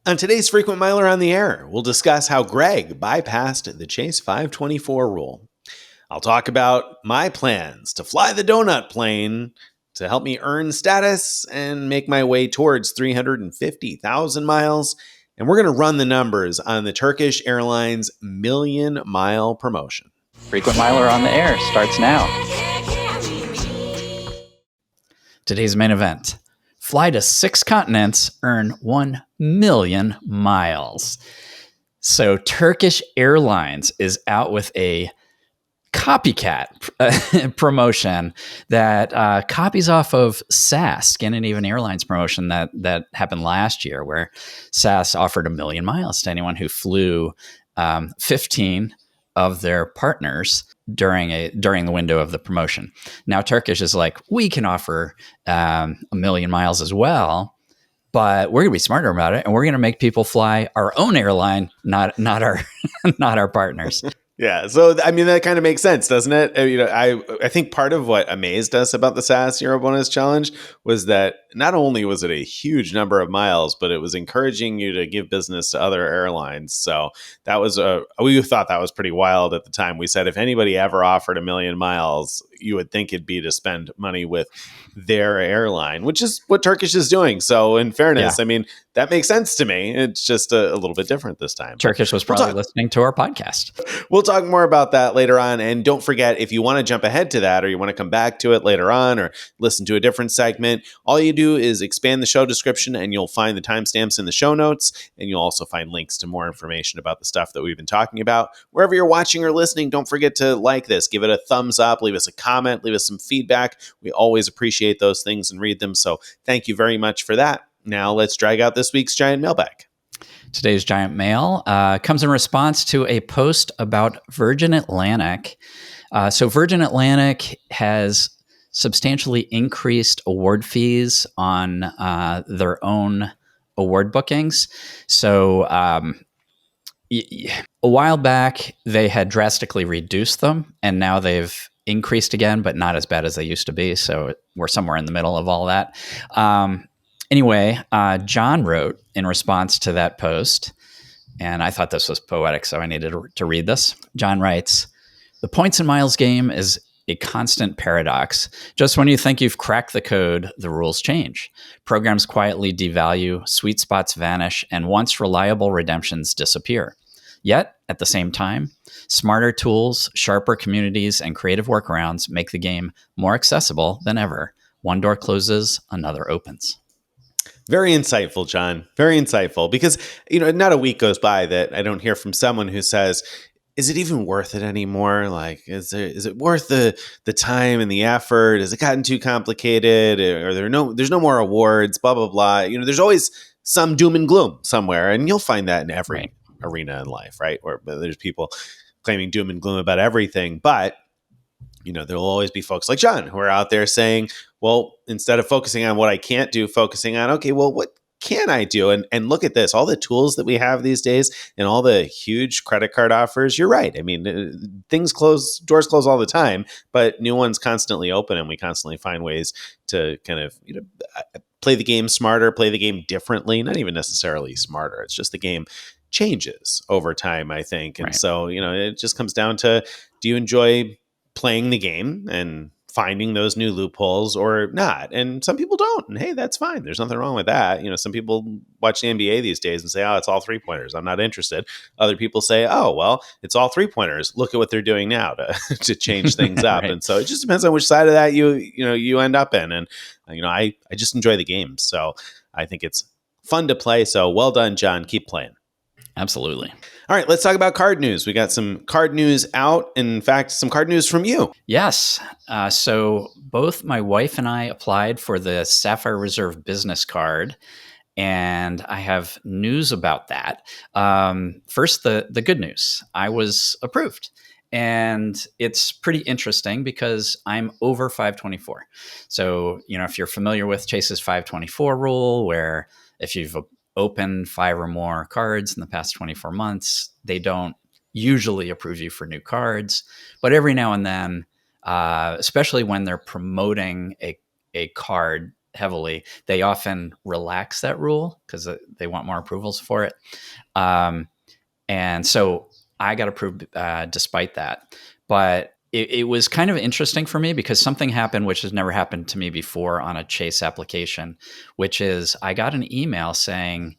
On today's Frequent Miler on the Air, we'll discuss how Greg bypassed the Chase 524 rule. I'll talk about my plans to fly the donut plane to help me earn status and make my way towards 350,000 miles. And we're going to run the numbers on the Turkish Airlines million mile promotion. Frequent Miler on the Air starts now. Today's main event. Fly to 6 continents, earn 1 million miles. So Turkish Airlines is out with a copycat promotion that copies off of SAS, Scandinavian Airlines promotion that happened last year, where SAS offered 1 million miles to anyone who flew 15 of their partners during the window of the promotion. Now Turkish is like, we can offer 1 million miles as well, but we're going to be smarter about it, and we're going to make people fly our own airline, not our not our partners. Yeah, so I mean that kind of makes sense, doesn't it? I think part of what amazed us about the SAS Euro Bonus Challenge was that not only was it a huge number of miles, but it was encouraging you to give business to other airlines. So that was we thought that was pretty wild at the time. We said if anybody ever offered 1 million miles, you would think it'd be to spend money with their airline, which is what Turkish is doing. So in fairness, I mean, that makes sense to me. It's just a little bit different this time. Turkish was probably listening to our podcast. We'll talk more about that later on. And don't forget, if you want to jump ahead to that or you want to come back to it later on or listen to a different segment, all you do is expand the show description and you'll find the timestamps in the show notes. And you'll also find links to more information about the stuff that we've been talking about. Wherever you're watching or listening, don't forget to like this, give it a thumbs up, leave us a comment, leave us some feedback. We always appreciate those things and read them. So thank you very much for that. Now let's drag out this week's Giant Mailbag. Today's Giant Mail comes in response to a post about Virgin Atlantic. So Virgin Atlantic has substantially increased award fees on their own award bookings. So a while back, they had drastically reduced them, and now they've increased again, but not as bad as they used to be. So we're somewhere in the middle of all that. Anyway, John wrote in response to that post, and I thought this was poetic, so I needed to read this. John writes, "The points and miles game is a constant paradox. Just when you think you've cracked the code, the rules change. Programs quietly devalue, sweet spots vanish, and once reliable redemptions disappear. Yet, at the same time, smarter tools, sharper communities, and creative workarounds make the game more accessible than ever. One door closes, another opens." Very insightful, John. Very insightful. Because, not a week goes by that I don't hear from someone who says, is it even worth it anymore? Like, is it worth the time and the effort? Has it gotten too complicated? Or there's no more awards, blah, blah, blah. There's always some doom and gloom somewhere. And you'll find that in every arena in life, right? Where there's people claiming doom and gloom about everything. But, there'll always be folks like John who are out there saying, well, instead of focusing on what I can't do, focusing on, okay, well, what can I do? And look at this, all the tools that we have these days and all the huge credit card offers. You're right. I mean, doors close all the time, but new ones constantly open, and we constantly find ways to kind of, play the game smarter, play the game differently, not even necessarily smarter. It's just the game changes over time, I think. And so, it just comes down to, do you enjoy playing the game and finding those new loopholes or not? And some people don't. And hey, that's fine. There's nothing wrong with that. Some people watch the NBA these days and say, oh, it's all 3-pointers. I'm not interested. Other people say, oh, well, it's all 3-pointers. Look at what they're doing now to change things up. And so it just depends on which side of that you end up in. And, I just enjoy the game. So I think it's fun to play. So well done, John. Keep playing. Absolutely. All right, let's talk about card news. We got some card news out. In fact, some card news from you. Yes. So both my wife and I applied for the Sapphire Reserve business card, and I have news about that. First, the good news. I was approved. And it's pretty interesting because I'm over 524. So, if you're familiar with Chase's 524 rule, where if you've open 5 or more cards in the past 24 months, they don't usually approve you for new cards. But every now and then, especially when they're promoting a card heavily, they often relax that rule because they want more approvals for it. And so I got approved despite that. But it was kind of interesting for me because something happened which has never happened to me before on a Chase application, which is I got an email saying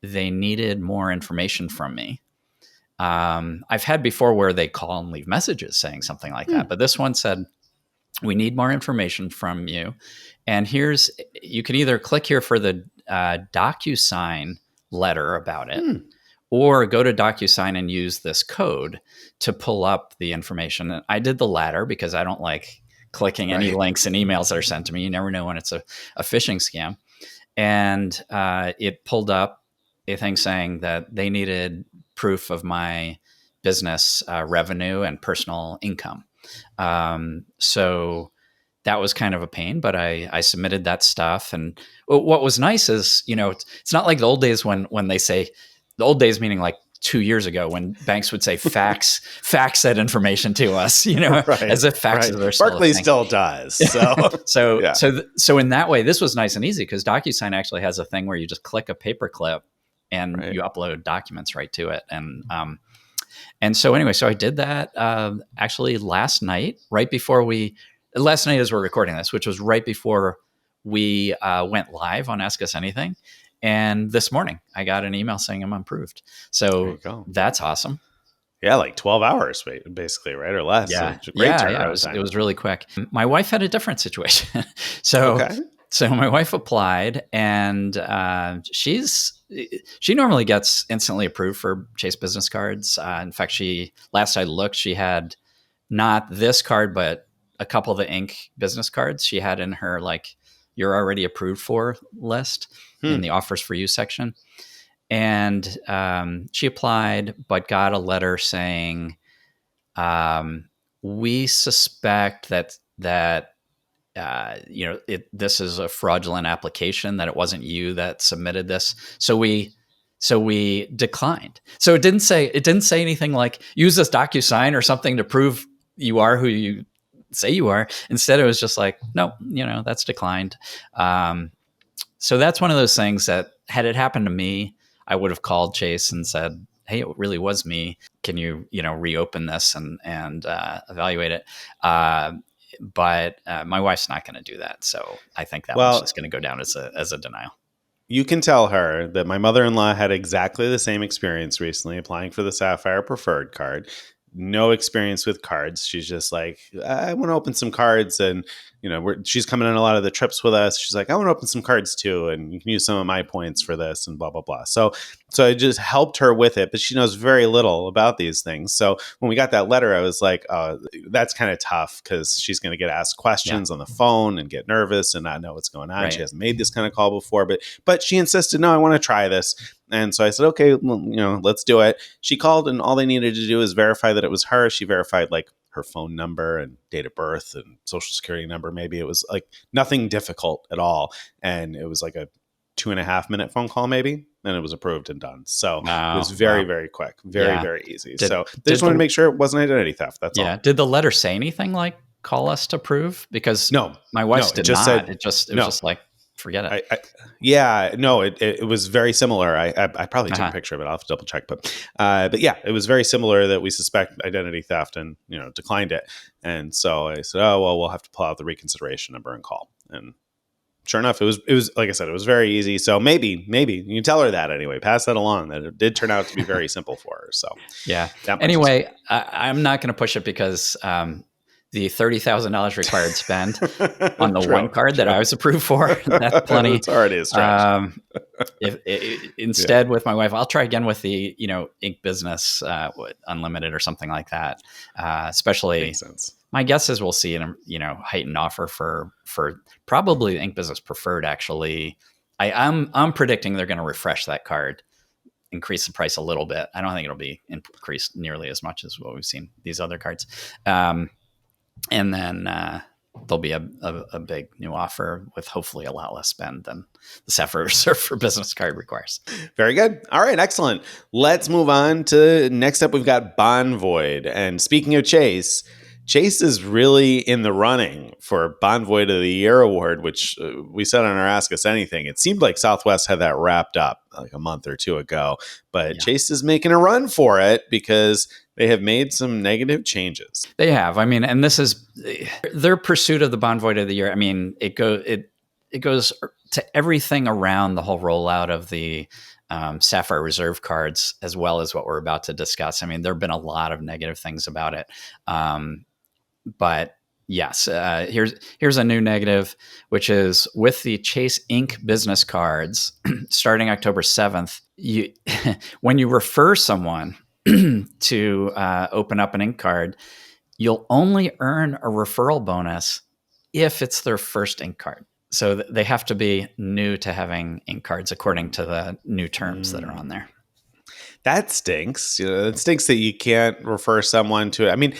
they needed more information from me. I've had before where they call and leave messages saying something like that, but this one said, we need more information from you. And you can either click here for the DocuSign letter about it, or go to DocuSign and use this code to pull up the information. And I did the latter because I don't like clicking any links and emails that are sent to me. You never know when it's a phishing scam. And it pulled up a thing saying that they needed proof of my business revenue and personal income. So that was kind of a pain, but I submitted that stuff. And what was nice is, it's not like the old days when they say, the old days meaning like 2 years ago, when banks would say fax that information to us, as if faxes are still Barclays still does. So in that way, this was nice and easy because DocuSign actually has a thing where you just click a paperclip and you upload documents right to it. And so anyway, so I did that actually last night as we're recording this, which was right before we went live on Ask Us Anything. And this morning I got an email saying I'm approved. So that's awesome. Yeah, like 12 hours basically, right? Or less. Yeah. So great turnaround time. It was really quick. My wife had a different situation. So my wife applied, and she normally gets instantly approved for Chase business cards. In fact, last I looked, she had not this card, but a couple of the Inc. business cards she had in her, like, you're already approved for list in the offers for you section. And she applied, but got a letter saying, we suspect that this is a fraudulent application, that it wasn't you that submitted this. So we declined. So it didn't say anything like use this DocuSign or something to prove you are who you say you are. Instead, it was just like, no, that's declined. So that's one of those things that, had it happened to me, I would have called Chase and said, hey, it really was me. Can you, reopen this and evaluate it? But my wife's not going to do that. So I think that one's just going to go down as a denial. You can tell her that my mother-in-law had exactly the same experience recently applying for the Sapphire Preferred card. No experience with cards. She's just like, I want to open some cards, and she's coming on a lot of the trips with us. She's like, I want to open some cards too, and you can use some of my points for this, and blah blah blah. So I just helped her with it, but she knows very little about these things. So when we got that letter, I was like, that's kind of tough because she's going to get asked questions on the phone and get nervous and not know what's going on. Right. She hasn't made this kind of call before, but she insisted, no, I want to try this. And so I said, okay, well, let's do it. She called, and all they needed to do is verify that it was her. She verified like her phone number and date of birth and social security number. Maybe it was like nothing difficult at all. And it was like a 2.5 minute phone call, maybe. And it was approved and done. So it was very, very quick, very easy. So they just wanted to make sure it wasn't identity theft. That's all. Did the letter say anything like call us to prove? Because my wife's did not. It was just like, forget it. It was very similar. I probably took a picture of it. I'll have to double check. But yeah, it was very similar that we suspect identity theft and, declined it. And so I said, oh, well, we'll have to pull out the reconsideration number and call. And sure enough, it was like I said, it was very easy. So maybe you can tell her that anyway, pass that along, that it did turn out to be very simple for her. So yeah. Anyway, I'm not going to push it because, the $30,000 required spend on the one card that I was approved for, that's plenty. It's already a stretch. Instead, with my wife, I'll try again with the Inc. business unlimited or something like that. Especially, makes sense. My guess is we'll see an heightened offer for probably Inc. business preferred. Actually, I'm predicting they're going to refresh that card, increase the price a little bit. I don't think it'll be increased nearly as much as what we've seen these other cards. And then there'll be a big new offer with hopefully a lot less spend than the Sapphire Reserve for business card requires. Very good. All right, excellent. Let's move on to next up. We've got Bond Void. And speaking of Chase, Chase is really in the running for Bonvoy of the Year award, which we said on our Ask Us Anything. It seemed like Southwest had that wrapped up like a month or two ago, but Yeah. Chase is making a run for it because they have made some negative changes. They have. I mean, and this is their pursuit of the Bonvoy of the Year. I mean, it goes to everything around the whole rollout of the Sapphire Reserve cards, as well as what we're about to discuss. I mean, there have been a lot of negative things about it. But yes, here's a new negative, which is with the Chase Inc. business cards starting October 7th, when you refer someone to open up an Inc. card, you'll only earn a referral bonus if it's their first Inc. card. So they have to be new to having Inc. cards according to the new terms that are on there. That stinks. It stinks that you can't refer someone to it. I mean,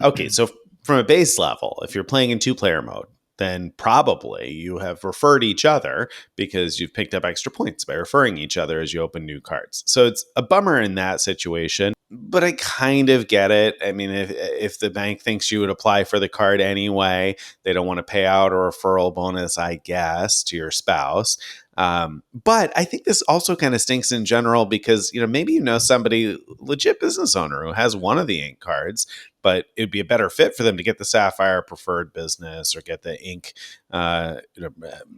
okay, so from a base level, if you're playing in 2-player mode, then probably you have referred each other because you've picked up extra points by referring each other as you open new cards. So it's a bummer in that situation, but I kind of get it. I mean, if the bank thinks you would apply for the card anyway, they don't want to pay out a referral bonus, I guess, to your spouse. But I think this also kind of stinks in general because, maybe somebody, legit business owner who has one of the Inc. cards, but it'd be a better fit for them to get the Sapphire preferred business or get the Inc.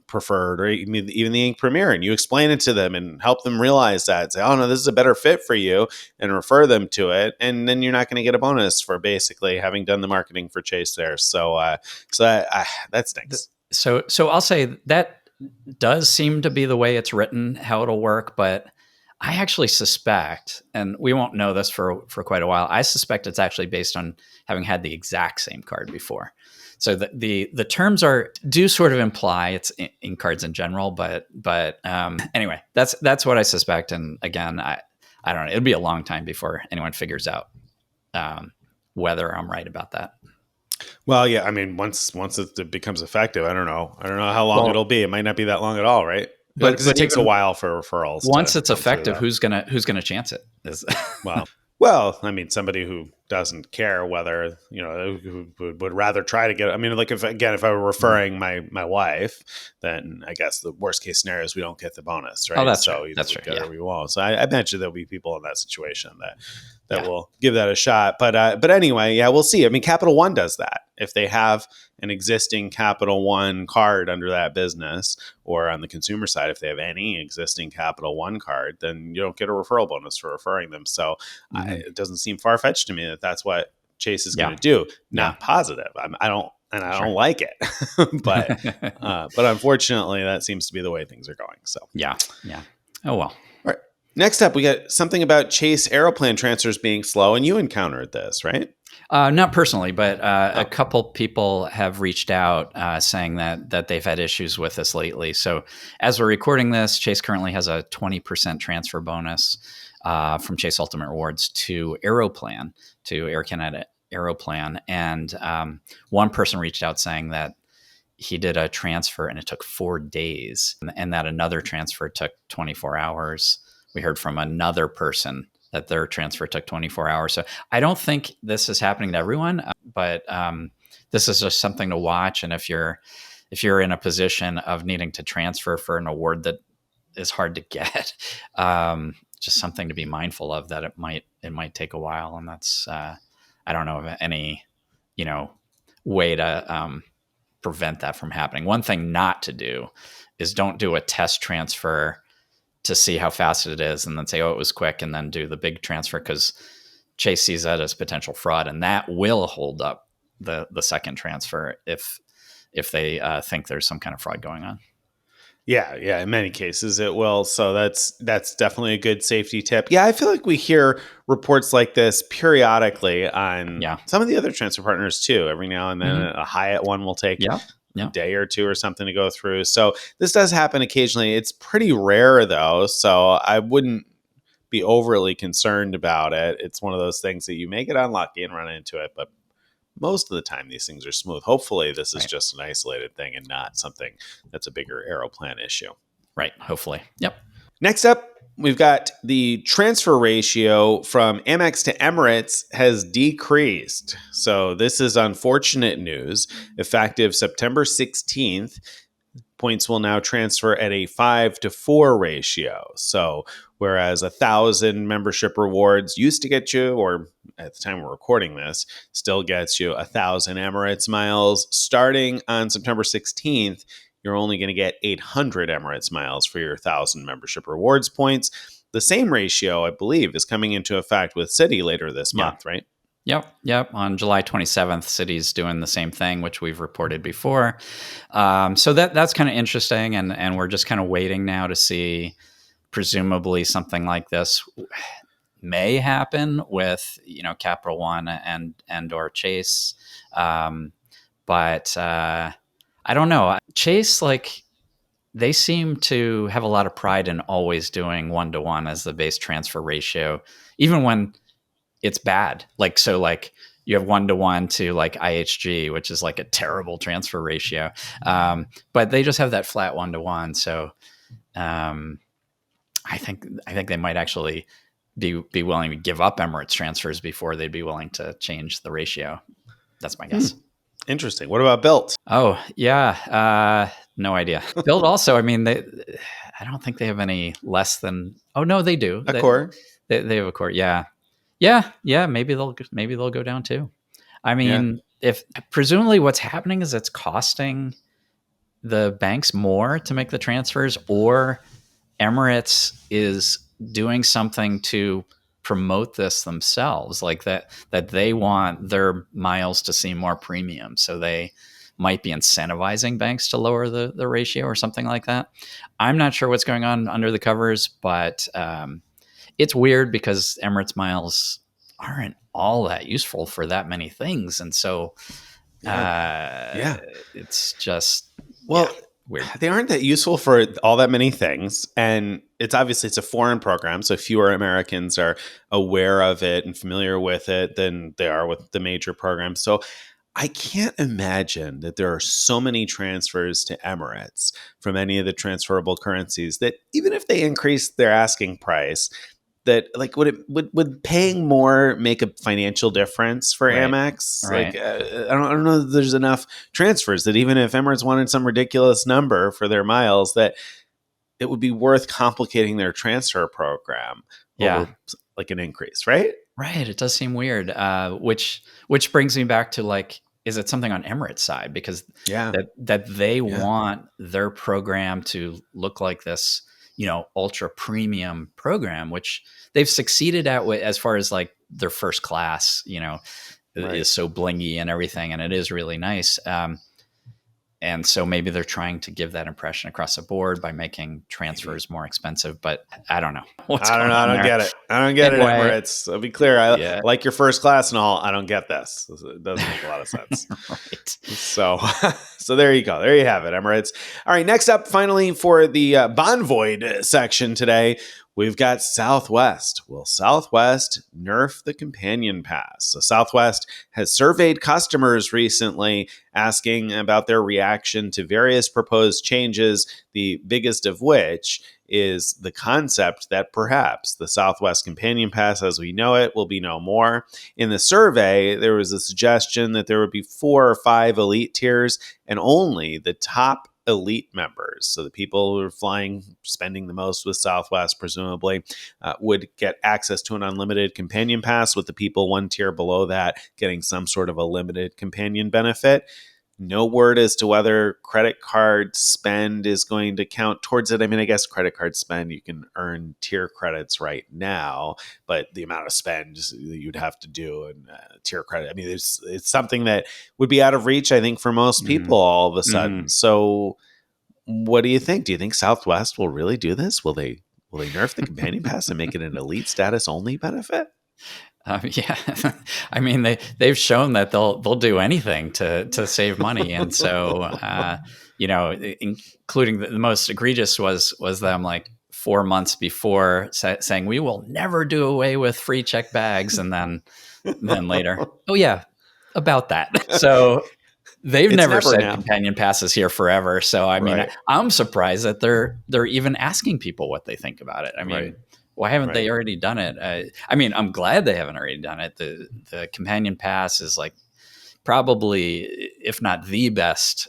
Preferred, or even the Inc. Premier. And you explain it to them and help them realize that. Say, oh, no, this is a better fit for you, and refer them to it. And then you're not going to get a bonus for basically having done the marketing for Chase there. So that stinks. So I'll say that does seem to be the way it's written, how it'll work, but I actually suspect, and we won't know this for quite a while, I suspect it's actually based on having had the exact same card before. So the terms do sort of imply it's in cards in general, but anyway, that's what I suspect. And again, I don't know, it'll be a long time before anyone figures out whether I'm right about that. Well, yeah, I mean, once it becomes effective, I don't know how long it'll be. It might not be that long at all, right? But because it takes a while for referrals. Once it's effective, who's gonna chance it? Well, I mean, somebody who doesn't care whether, who would rather try to get, I mean, like if I were referring my wife, then I guess the worst case scenario is we don't get the bonus, right? Oh, that's so right. That's right. Yeah. We won't. So I imagine there'll be people in that situation that will give that a shot. But anyway, yeah, we'll see. I mean, Capital One does that. If they have an existing Capital One card under that business, or on the consumer side, if they have any existing Capital One card, then you don't get a referral bonus for referring them. So it doesn't seem far-fetched to me that that's what Chase is going to do. Not positive. I don't like it, but unfortunately, that seems to be the way things are going. So yeah. Oh well. All right. Next up, we got something about Chase Aeroplan transfers being slow, and you encountered this, right? Not personally, but a couple people have reached out saying that they've had issues with this lately. So as we're recording this, Chase currently has a 20% transfer bonus from Chase Ultimate Rewards to Aeroplan, to Air Canada Aeroplan. And one person reached out saying that he did a transfer and it took 4 days, and that another transfer took 24 hours. We heard from another person that their transfer took 24 hours. So I don't think this is happening to everyone, but this is just something to watch. And if you're in a position of needing to transfer for an award that is hard to get, just something to be mindful of, that it might take a while. And that's I don't know of any way to prevent that from happening. One thing not to do is don't do a test transfer to see how fast it is and then say, oh, it was quick, and then do the big transfer, because Chase sees that as potential fraud, and that will hold up the second transfer if they think there's some kind of fraud going on. Yeah. In many cases it will. So that's definitely a good safety tip. Yeah, I feel like we hear reports like this periodically on some of the other transfer partners too. Every now and then a Hyatt one will take a day or two or something to go through. So this does happen occasionally. It's pretty rare though, so I wouldn't be overly concerned about it. It's one of those things that you may get unlucky and run into it, but most of the time these things are smooth. Hopefully this is just an isolated thing and not something that's a bigger Aeroplan issue. Right. Hopefully. Yep. Next up, we've got the transfer ratio from Amex to Emirates has decreased. So this is unfortunate news. Effective September 16th, points will now transfer at a 5-to-4 ratio. So whereas 1,000 membership rewards used to get you, or at the time we're recording this, still gets you 1,000 Emirates miles, starting on September 16th, you're only going to get 800 Emirates miles for your 1,000 membership rewards points. The same ratio, I believe, is coming into effect with Citi later this month, right? Yep. On July 27th, Citi's doing the same thing, which we've reported before. So that's kind of interesting, and we're just kind of waiting now to see. Presumably, something like this may happen with Capital One and or Chase, but I don't know. Chase, like, they seem to have a lot of pride in always doing 1-to-1 as the base transfer ratio, even when it's bad. Like, so like you have 1-to-1 to like IHG, which is like a terrible transfer ratio. But they just have that flat 1-to-1. So I think they might actually be willing to give up Emirates transfers before they'd be willing to change the ratio. That's my guess. Interesting. What about Bilt? Oh yeah. No idea. Bilt also, I mean, I don't think they have any less than, oh no, they do. Accor. They have Accor. Yeah. Maybe they'll go down too. I mean, if presumably what's happening is it's costing the banks more to make the transfers, or Emirates is doing something to promote this themselves, like that they want their miles to seem more premium, so they might be incentivizing banks to lower the ratio or something like that. I'm not sure what's going on under the covers, but it's weird because Emirates miles aren't all that useful for that many things, and so it's just weird. They aren't that useful for all that many things, and it's a foreign program, so fewer Americans are aware of it and familiar with it than they are with the major programs. So I can't imagine that there are so many transfers to Emirates from any of the transferable currencies that even if they increase their asking price, that like would paying more make a financial difference for Amex? Right. Like I don't know that there's enough transfers that even if Emirates wanted some ridiculous number for their miles, that it would be worth complicating their transfer program over like an increase, right? Right. It does seem weird. Which brings me back to, like, is it something on Emirates' side? Because that they want their program to look like this, ultra premium program, which they've succeeded at as far as like their first class, is so blingy and everything. And it is really nice. And so maybe they're trying to give that impression across the board by making transfers more expensive. But I don't know. I don't get it. I don't get it, Emirates. I'll be clear. I like your first class and all. I don't get this. It doesn't make a lot of sense. Right. So there you go. There you have it, Emirates. All right. Next up, finally, for the Bonvoid section today, we've got Southwest. Will Southwest nerf the companion pass? So Southwest has surveyed customers recently asking about their reaction to various proposed changes, the biggest of which is the concept that perhaps the Southwest Companion Pass as we know it will be no more. In the survey, there was a suggestion that there would be 4 or 5 elite tiers and only the top elite members, so the people who are flying, spending the most with Southwest, presumably, would get access to an unlimited companion pass, with the people 1 tier below that getting some sort of a limited companion benefit. No word as to whether credit card spend is going to count towards it. I mean, I guess credit card spend, you can earn tier credits right now, but the amount of spend you'd have to do and tier credit, I mean, it's something that would be out of reach, I think, for most people all of a sudden. So what do you think? Do you think Southwest will really do this? Will they nerf the companion pass and make it an elite status only benefit? I mean, they've shown that they'll do anything to save money, and so including the most egregious was them like 4 months before saying we will never do away with free check bags, and then later, oh yeah, about that. So they've It's never never said now. companion passes here forever. So I mean, Right. I'm surprised that they're even asking people what they think about it. I Right. mean, why haven't Right. they already done it? I mean, I'm glad they haven't already done it. The companion pass is like probably, if not the best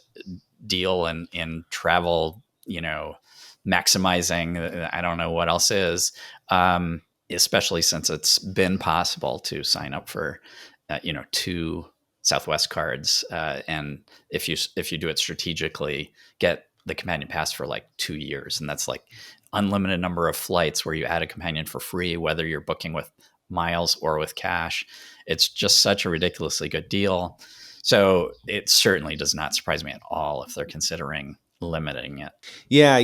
deal in travel, maximizing. I don't know what else is, especially since it's been possible to sign up for, two Southwest cards, and if you do it strategically, get the companion pass for like 2 years, and that's like unlimited number of flights where you add a companion for free, whether you're booking with miles or with cash. It's just such a ridiculously good deal. So it certainly does not surprise me at all if they're considering limiting it. Yeah,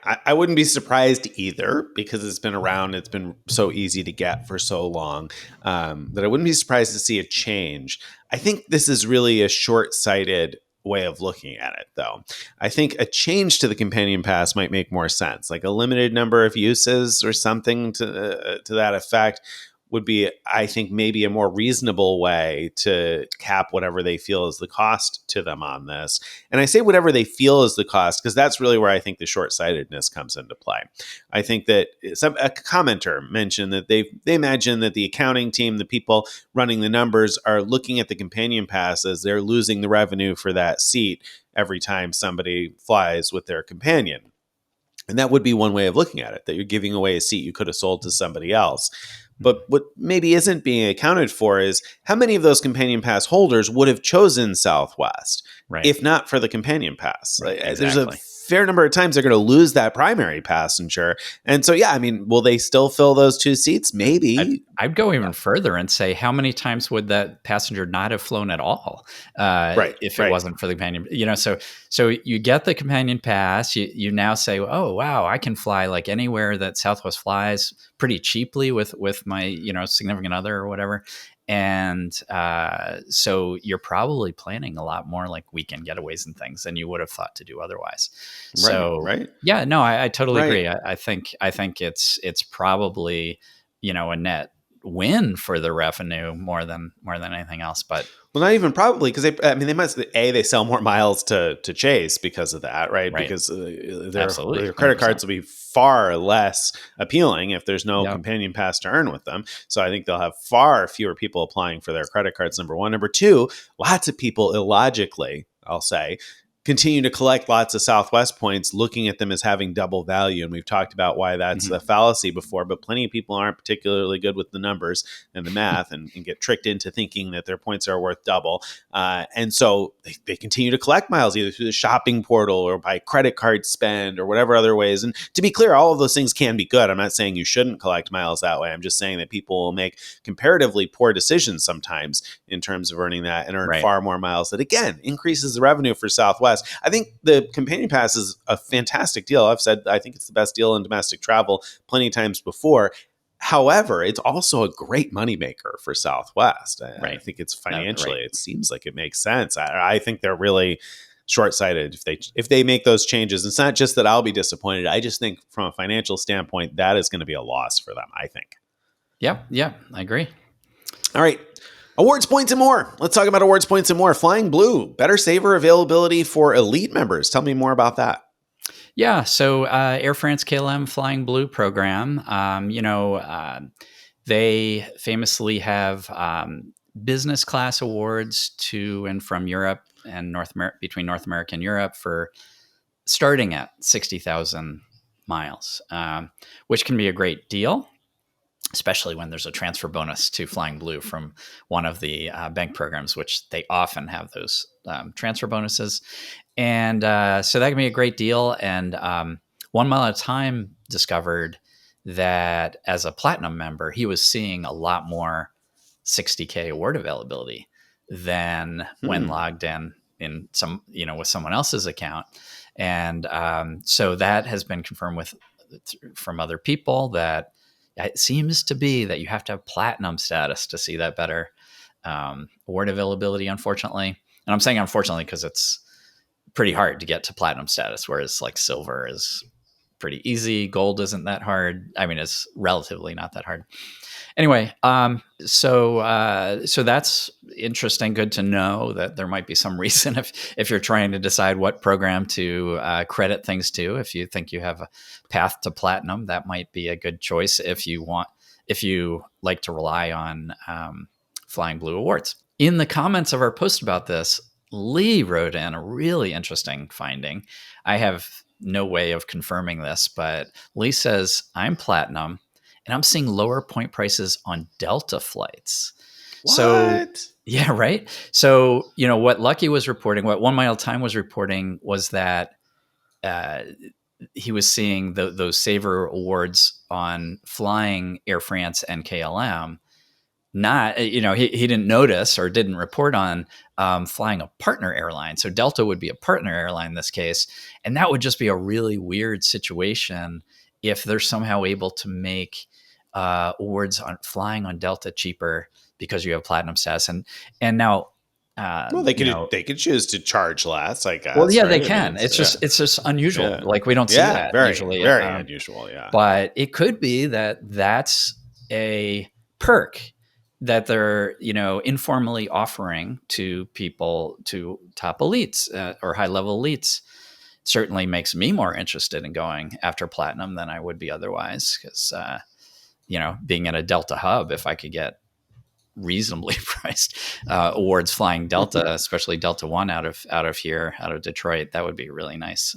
I wouldn't be surprised either because it's been around. It's been so easy to get for so long that I wouldn't be surprised to see a change. I think this is really a short-sighted way of looking at it, though. I think a change to the companion pass might make more sense, like a limited number of uses or something to that effect would be, I think, maybe a more reasonable way to cap whatever they feel is the cost to them on this. And I say whatever they feel is the cost because that's really where I think the short-sightedness comes into play. I think that a commenter mentioned that they imagine that the accounting team, the people running the numbers, are looking at the companion pass as they're losing the revenue for that seat every time somebody flies with their companion. And that would be one way of looking at it, that you're giving away a seat you could have sold to somebody else. But what maybe isn't being accounted for is how many of those companion pass holders would have chosen Southwest Right. if not for the companion pass. Right. There's a Exactly. fair number of times they're going to lose that primary passenger. And so, yeah, I mean, will they still fill those two seats? Maybe. I'd go even further and say, how many times would that passenger not have flown at all Right, if it right. wasn't for the companion? So you get the companion pass. You now say, oh wow, I can fly like anywhere that Southwest flies pretty cheaply with my significant other or whatever. And so you're probably planning a lot more like weekend getaways and things than you would have thought to do otherwise. Right, So right, yeah, no, I totally right. agree. I think it's probably a net win for the revenue more than anything else. But Well, not even probably because they must they sell more miles to Chase because of that, right? right, Because absolutely, their credit 100%. cards will be far less appealing if there's no Yep. companion pass to earn with them. So I think they'll have far fewer people applying for their credit cards. Number one, number two, lots of people illogically, I'll say, continue to collect lots of Southwest points, looking at them as having double value. And we've talked about why that's Mhm. a fallacy before, but plenty of people aren't particularly good with the numbers and the math and get tricked into thinking that their points are worth double. And so they continue to collect miles either through the shopping portal or by credit card spend or whatever other ways. And to be clear, all of those things can be good. I'm not saying you shouldn't collect miles that way. I'm just saying that people will make comparatively poor decisions sometimes in terms of earning that and earn Right. far more miles. That again increases the revenue for Southwest. I think the companion pass is a fantastic deal. I've said I think it's the best deal in domestic travel plenty of times before. However, it's also a great moneymaker for Southwest. I Right. think it's No, financially, right. it seems like it makes sense. I think they're really short-sighted if they make those changes. It's not just that I'll be disappointed. I just think from a financial standpoint, that is going to be a loss for them, I think. Yep. Yep. I agree. All right. Awards points and more. Let's talk about awards points and more. Flying Blue, better saver availability for elite members. Tell me more about that. Yeah. So Air France KLM Flying Blue program, they famously have business class awards to and from Europe and between North America and Europe for starting at 60,000 miles, which can be a great deal, especially when there's a transfer bonus to Flying Blue from one of the bank programs, which they often have those transfer bonuses. And so that can be a great deal. And 1 Mile at a Time discovered that as a platinum member, he was seeing a lot more 60K award availability than when logged in some, with someone else's account. And so that has been confirmed from other people that it seems to be that you have to have platinum status to see that better award availability, unfortunately. And I'm saying unfortunately because it's pretty hard to get to platinum status, whereas like silver is pretty easy. Gold isn't that hard. I mean, it's relatively not that hard. Anyway, so that's interesting. Good to know that there might be some reason if you're trying to decide what program to credit things to. If you think you have a path to platinum, that might be a good choice if you like to rely on Flying Blue awards. In the comments of our post about this, Lee wrote in a really interesting finding. I have no way of confirming this, but Lee says, I'm platinum and I'm seeing lower point prices on Delta flights. So, What? yeah, right. So, what Lucky was reporting, what One Mile Time was reporting was that uh, he was seeing those Saver awards on flying Air France and KLM. Not, he didn't notice or didn't report on flying a partner airline. So Delta would be a partner airline in this case. And that would just be a really weird situation if they're somehow able to make awards on flying on Delta cheaper because you have platinum status. And now, Well, they could choose to charge less, I well, guess, yeah, they right? I mean, can. It's just unusual. yeah, Like we don't see yeah, that very, usually. very unusual. Yeah. But it could be that that's a perk that they're informally offering to people, to top elites or high level elites. Certainly makes me more interested in going after platinum than I would be otherwise, because being at a Delta hub, if I could get reasonably priced awards flying Delta, especially Delta One out of here, out of Detroit, that would be really nice.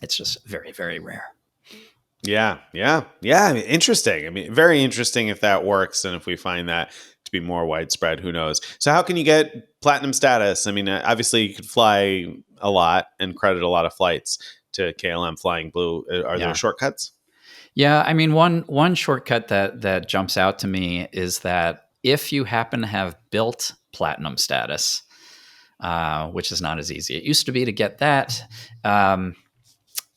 It's just very, very rare. Yeah, yeah, yeah. I mean, interesting. I mean, very interesting if that works, and if we find that to be more widespread, who knows? So, how can you get platinum status? I mean, obviously, you could fly a lot and credit a lot of flights to KLM Flying Blue. Are there Yeah. shortcuts? Yeah, I mean, one shortcut that jumps out to me is that if you happen to have built platinum status, which is not as easy. It used to be to get that.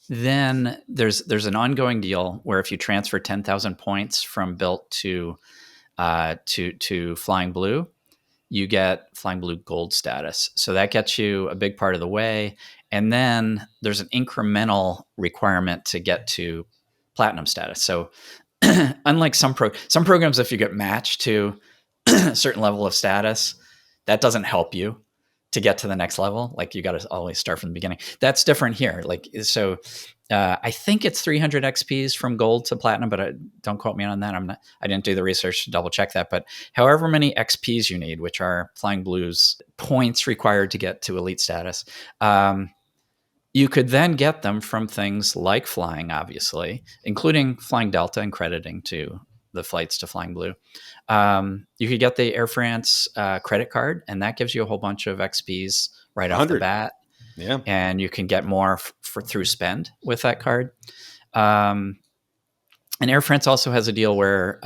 Then there's an ongoing deal where if you transfer 10,000 points from built to Flying Blue, you get Flying Blue Gold status. So that gets you a big part of the way. And then there's an incremental requirement to get to platinum status. So unlike some programs, if you get matched to a certain level of status, that doesn't help you to get to the next level. Like you got to always start from the beginning. That's different here. Like, so I think it's 300 XPs from gold to platinum, but don't quote me on that. I didn't do the research to double check that, but however many XPs you need, which are Flying Blue's points required to get to elite status, you could then get them from things like flying, obviously, including flying Delta and crediting to the flights to Flying Blue. You could get the Air France credit card, and that gives you a whole bunch of XPs right off the 100. bat. Yeah. And you can get more through spend with that card. And Air France also has a deal where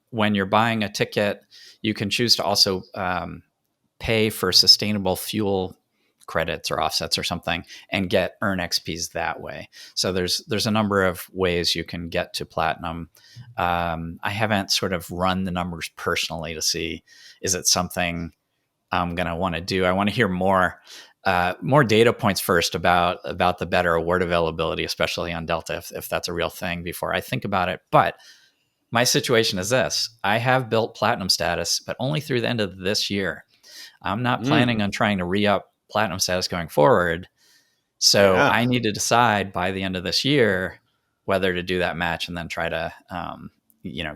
when you're buying a ticket, you can choose to also pay for sustainable fuel credits or offsets or something and earn XPs that way. So there's a number of ways you can get to platinum. I haven't sort of run the numbers personally to see, is it something I'm going to want to do? I want to hear more data points first about the better award availability, especially on Delta, if that's a real thing, before I think about it. But my situation is this: I have built platinum status, but only through the end of this year. I'm not planning on trying to re-up platinum status going forward. So Yeah. I need to decide by the end of this year whether to do that match and then try to,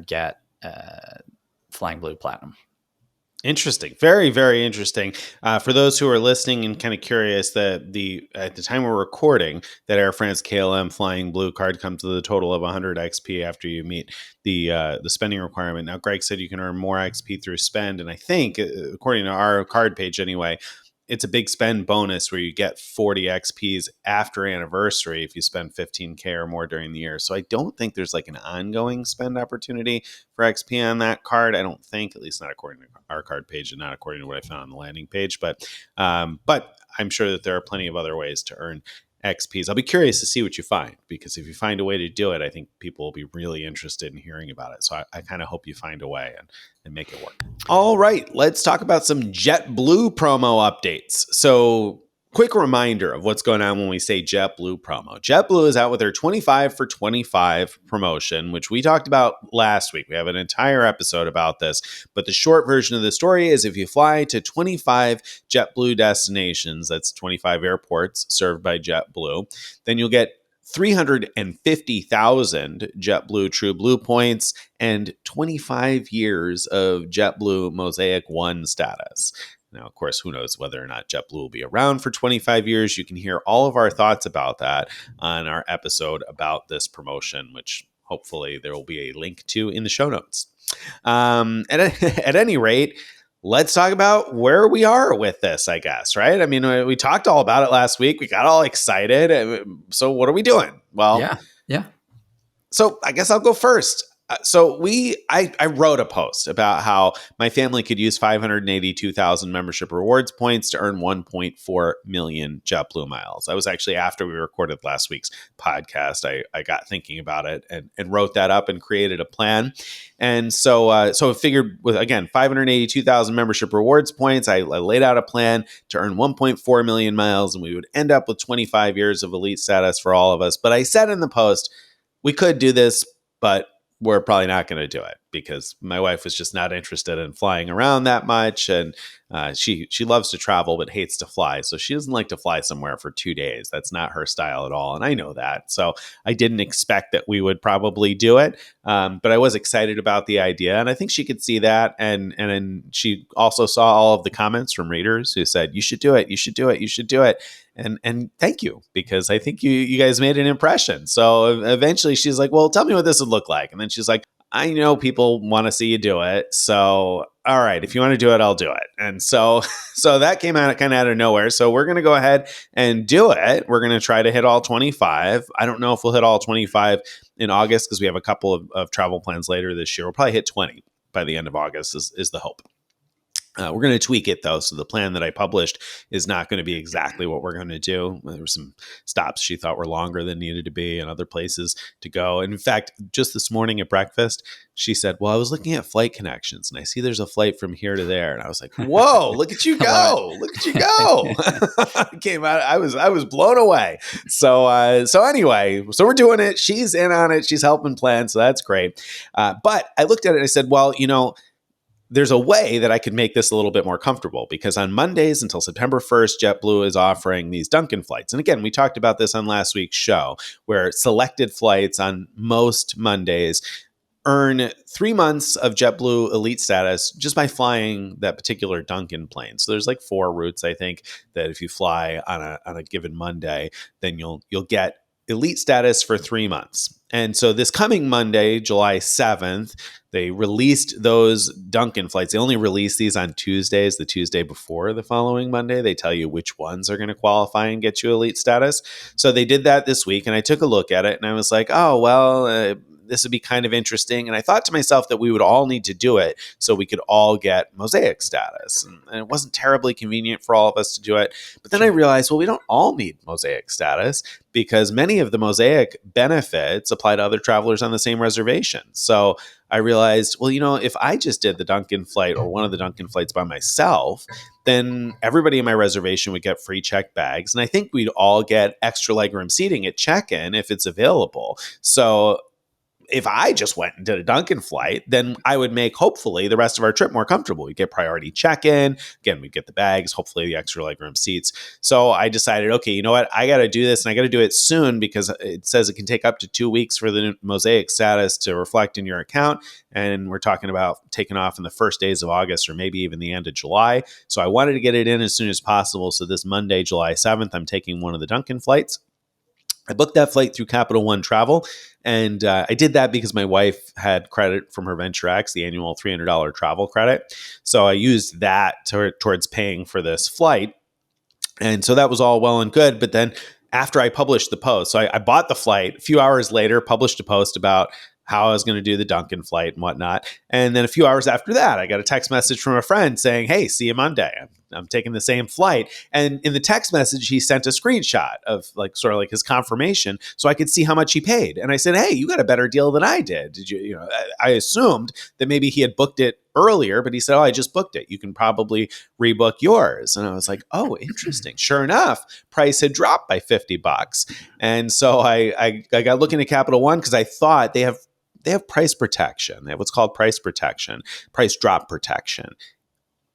get Flying Blue Platinum. Interesting. Very, very interesting. For those who are listening and kind of curious, that at the time we're recording, that Air France KLM Flying Blue card comes with a total of 100 XP after you meet the spending requirement. Now, Greg said you can earn more XP through spend, and I think, according to our card page anyway, it's a big spend bonus where you get 40 XPs after anniversary if you spend 15K or more during the year. So I don't think there's like an ongoing spend opportunity for XP on that card. I don't think, at least not according to our card page and not according to what I found on the landing page. But I'm sure that there are plenty of other ways to earn XPs. I'll be curious to see what you find, because if you find a way to do it, I think people will be really interested in hearing about it. So I kind of hope you find a way and make it work. All right, let's talk about some JetBlue promo updates. So quick reminder of what's going on when we say JetBlue promo. JetBlue is out with their 25 for 25 promotion, which we talked about last week. We have an entire episode about this, but the short version of the story is if you fly to 25 JetBlue destinations, that's 25 airports served by JetBlue, then you'll get 350,000 JetBlue True Blue points and 25 years of JetBlue Mosaic 1 status. Now, of course, who knows whether or not JetBlue will be around for 25 years. You can hear all of our thoughts about that on our episode about this promotion, which hopefully there will be a link to in the show notes. At any rate, let's talk about where we are with this, I guess, right? I mean, we talked all about it last week. We got all excited. So what are we doing? Well, yeah. So I guess I'll go first. I wrote a post about how my family could use 582,000 membership rewards points to earn 1.4 million JetBlue miles. I was actually, after we recorded last week's podcast, I got thinking about it and wrote that up and created a plan. And so I figured with, again, 582,000 membership rewards points, I laid out a plan to earn 1.4 million miles, and we would end up with 25 years of elite status for all of us. But I said in the post, we could do this, but we're probably not going to do it because my wife was just not interested in flying around that much. And she loves to travel, but hates to fly. So she doesn't like to fly somewhere for 2 days. That's not her style at all. And I know that. So I didn't expect that we would probably do it. But I was excited about the idea. And I think she could see that. And she also saw all of the comments from readers who said, you should do it. You should do it. You should do it. And thank you, because I think you guys made an impression. So eventually she's like, well, tell me what this would look like. And then she's like, I know people want to see you do it. So, all right, if you want to do it, I'll do it. And so that came out kind of out of nowhere. So we're going to go ahead and do it. We're going to try to hit all 25. I don't know if we'll hit all 25 in August because we have a couple of travel plans later this year. We'll probably hit 20 by the end of August is the hope. We're going to tweak it, though. So the plan that I published is not going to be exactly what we're going to do. There were some stops she thought were longer than needed to be and other places to go. And in fact, just this morning at breakfast, she said, well, I was looking at flight connections and I see there's a flight from here to there. And I was like, whoa, look at you go. Look at you go. Came out. I was blown away. So anyway, so we're doing it. She's in on it. She's helping plan. So that's great. But I looked at it and I said, well, there's a way that I could make this a little bit more comfortable, because on Mondays until September 1st, JetBlue is offering these Dunkin flights. And again, we talked about this on last week's show, where selected flights on most Mondays earn 3 months of JetBlue elite status just by flying that particular Dunkin plane. So there's like 4 routes, I think, that if you fly on a given Monday, then you'll get elite status for 3 months. And so this coming Monday, July 7th, they released those Dunkin flights. They only release these on Tuesdays, the Tuesday before the following Monday. They tell you which ones are going to qualify and get you elite status. So they did that this week, and I took a look at it, and I was like, oh, well, this would be kind of interesting. And I thought to myself that we would all need to do it so we could all get Mosaic status. And it wasn't terribly convenient for all of us to do it. But then I realized, well, we don't all need Mosaic status, because many of the Mosaic benefits apply to other travelers on the same reservation. So I realized, well, if I just did the Dunkin flight or one of the Dunkin flights by myself, then everybody in my reservation would get free checked bags. And I think we'd all get extra legroom seating at check-in if it's available. So if I just went and did a Dunkin flight, then I would make, hopefully, the rest of our trip more comfortable. We get priority check-in. Again, we get the bags, hopefully the extra legroom seats. So I decided, okay, you know what? I got to do this, and I got to do it soon, because it says it can take up to 2 weeks for the Mosaic status to reflect in your account. And we're talking about taking off in the first days of August or maybe even the end of July. So I wanted to get it in as soon as possible. So this Monday, July 7th, I'm taking one of the Dunkin flights. I booked that flight through Capital One Travel, and I did that because my wife had credit from her Venture X, the annual $300 travel credit. So I used that towards paying for this flight. And so that was all well and good. But then after I published the post, so I bought the flight, a few hours later, published a post about how I was going to do the Dunkin flight and whatnot. And then a few hours after that, I got a text message from a friend saying, hey, see you Monday. I'm I'm taking the same flight. And in the text message, he sent a screenshot of like sort of like his confirmation so I could see how much he paid. And I said, hey, you got a better deal than I did. Did you, I assumed that maybe he had booked it earlier, but he said, oh, I just booked it. You can probably rebook yours. And I was like, oh, interesting. Sure enough, price had dropped by $50. And so I got looking at Capital One because I thought they have price protection. They have what's called price protection, price drop protection.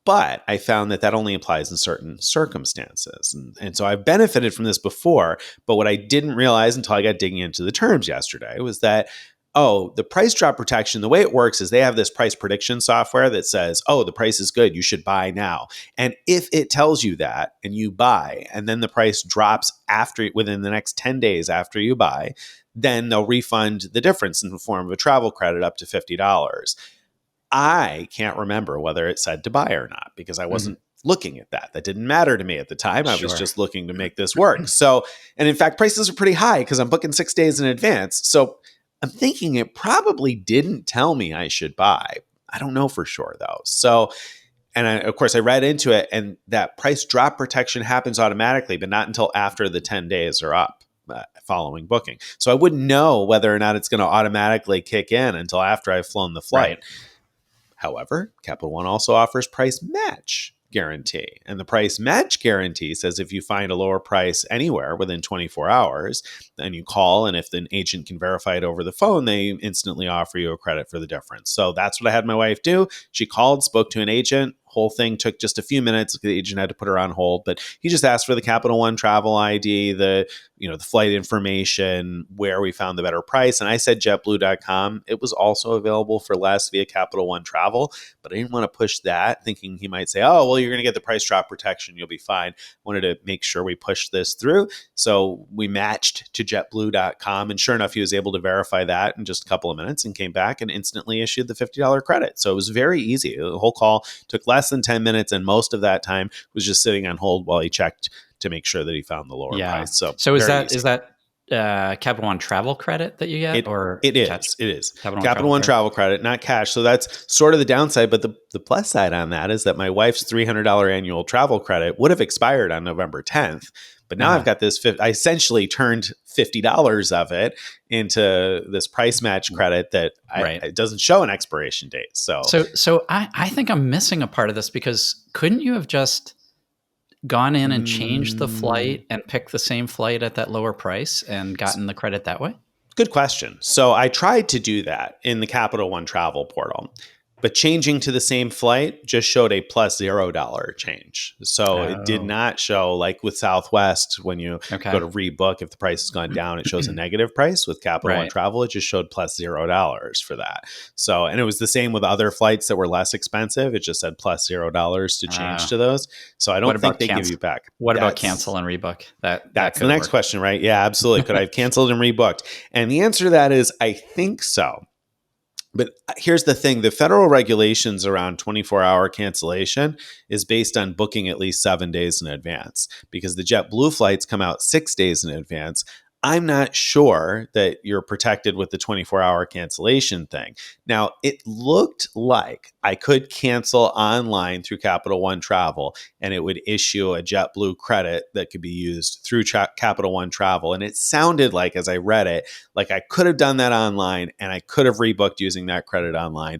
But I found that only applies in certain circumstances. And so I've benefited from this before. But what I didn't realize until I got digging into the terms yesterday was that, the price drop protection, the way it works is they have this price prediction software that says, oh, the price is good, you should buy now. And if it tells you that and you buy, and then the price drops within the next 10 days after you buy, then they'll refund the difference in the form of a travel credit up to $50. I can't remember whether it said to buy or not because I wasn't looking at that. That didn't matter to me at the time. I was just looking to make this work. So, and in fact, prices are pretty high because I'm booking 6 days in advance. So I'm thinking it probably didn't tell me I should buy. I don't know for sure though. So, and of course I read into it and that price drop protection happens automatically, but not until after the 10 days are up. Following booking. So I wouldn't know whether or not it's going to automatically kick in until after I've flown the flight. Right. However, Capital One also offers price match guarantee. And the price match guarantee says if you find a lower price anywhere within 24 hours, then you call, and if an agent can verify it over the phone, they instantly offer you a credit for the difference. So that's what I had my wife do. She called, spoke to an agent. Whole thing took just a few minutes. The agent had to put her on hold, but he just asked for the Capital One travel ID, the flight information, where we found the better price. And I said JetBlue.com. It was also available for less via Capital One Travel, but I didn't want to push that, thinking he might say, oh, well, you're going to get the price drop protection. You'll be fine. Wanted to make sure we pushed this through. So we matched to JetBlue.com. And sure enough, he was able to verify that in just a couple of minutes and came back and instantly issued the $50 credit. So it was very easy. The whole call took less than 10 minutes, and most of that time was just sitting on hold while he checked to make sure that he found the lower price. So is that Capital One travel credit that you get? It is Capital One travel credit, not cash. So that's sort of the downside. But the plus side on that is that my wife's $300 annual travel credit would have expired on November 10th. But now I've got this, I essentially turned $50 of it into this price match credit that it doesn't show an expiration date. So I think I'm missing a part of this, because couldn't you have just gone in and changed the flight and picked the same flight at that lower price and gotten the credit that way? Good question. So I tried to do that in the Capital One travel portal, but changing to the same flight just showed a plus $0 change. So it did not show, like with Southwest, when you go to rebook, if the price has gone down, it shows a negative price. With Capital One Travel, it just showed plus $0 for that. So, and it was the same with other flights that were less expensive. It just said plus $0 to change to those. So I don't think they give you back. What about cancel and rebook? That's the next question, right? Yeah, absolutely. Could I have canceled and rebooked? And the answer to that is, I think so. But here's the thing. The federal regulations around 24-hour cancellation is based on booking at least 7 days in advance, because the JetBlue flights come out 6 days in advance. I'm not sure that you're protected with the 24-hour cancellation thing. Now, it looked like I could cancel online through Capital One Travel, and it would issue a JetBlue credit that could be used through Capital One Travel. And it sounded like, as I read it, like I could have done that online and I could have rebooked using that credit online.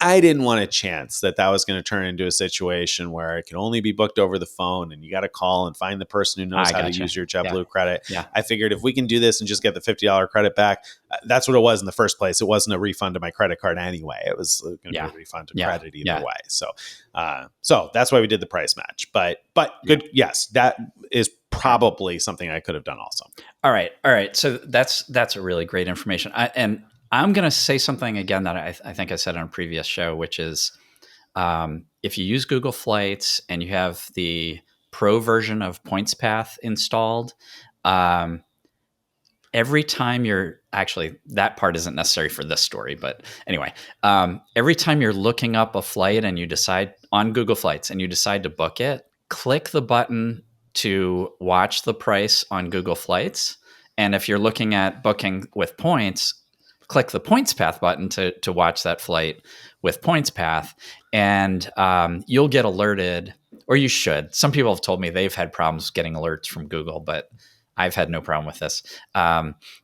I didn't want a chance that was going to turn into a situation where it can only be booked over the phone and you got to call and find the person who knows how to use your JetBlue credit. Yeah. I figured if we can do this and just get the $50 credit back, that's what it was in the first place. It wasn't a refund of my credit card anyway. It was going to be a refund of credit either way. So that's why we did the price match. But good. Yes, that is probably something I could have done also. All right. So that's a really great information. I'm going to say something again that I think I said on a previous show, which is if you use Google Flights and you have the pro version of PointsPath installed, every time that part isn't necessary for this story, but anyway, every time you're looking up a flight and you decide on Google Flights and you decide to book it, click the button to watch the price on Google Flights. And if you're looking at booking with points, click the PointsPath button to watch that flight with PointsPath, and you'll get alerted or you should. Some people have told me they've had problems getting alerts from Google, but I've had no problem with this.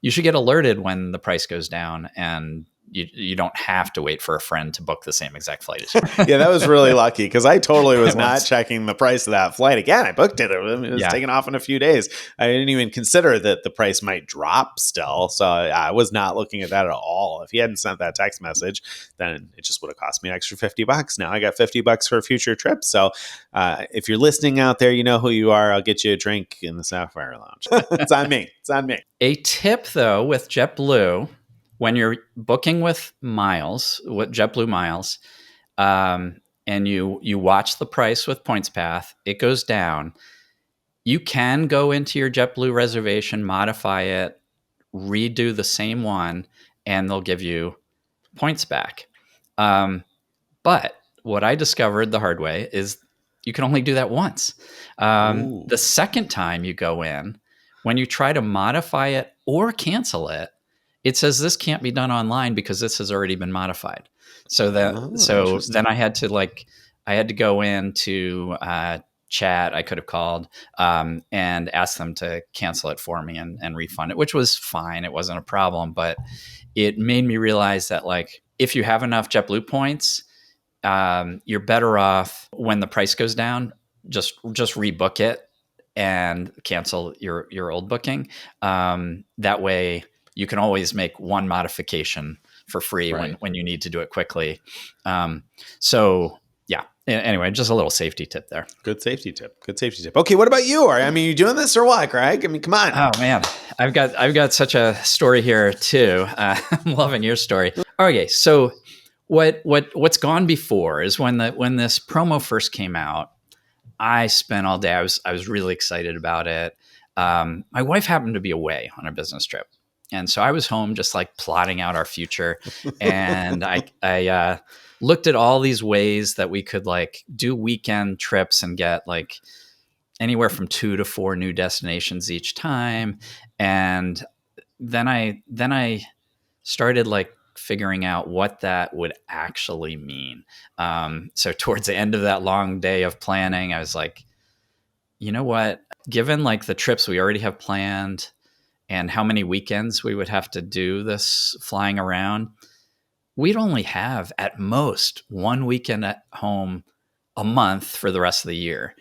You should get alerted when the price goes down, and you don't have to wait for a friend to book the same exact flight as you. Yeah, that was really lucky because I totally was It not was. checking the price of that flight. Again, I booked it. It was Yeah. taking off in a few days. I didn't even consider that the price might drop still. So I was not looking at that at all. If he hadn't sent that text message, then it just would have cost me an extra $50. Now I got $50 for a future trip. So if you're listening out there, you know who you are. I'll get you a drink in the Sapphire Lounge. It's on me. It's on me. A tip, though, with JetBlue, when you're booking with miles, with JetBlue miles, and you watch the price with PointsPath, it goes down. You can go into your JetBlue reservation, modify it, redo the same one, and they'll give you points back. But what I discovered the hard way is you can only do that once. The second time you go in, when you try to modify it or cancel it, it says this can't be done online because this has already been modified. So then I had to go into chat. I could have called and asked them to cancel it for me and refund it, which was fine. It wasn't a problem, but it made me realize that like if you have enough JetBlue points, you're better off when the price goes down, just rebook it and cancel your old booking. That way you can always make one modification for free when you need to do it quickly. So yeah, anyway, just a little safety tip there. Good safety tip. Okay. What about you? I mean, you doing this or what, Greg? I mean, come on. Oh man, I've got such a story here too. I'm loving your story. Okay. So what's gone before is when this promo first came out, I spent all day. I was really excited about it. My wife happened to be away on a business trip, and so I was home just like plotting out our future. And I looked at all these ways that we could like do weekend trips and get like anywhere from 2 to 4 new destinations each time. And then I started like figuring out what that would actually mean. So towards the end of that long day of planning, I was like, you know what, given like the trips we already have planned and how many weekends we would have to do this flying around, we'd only have at most 1 weekend at home a month for the rest of the year.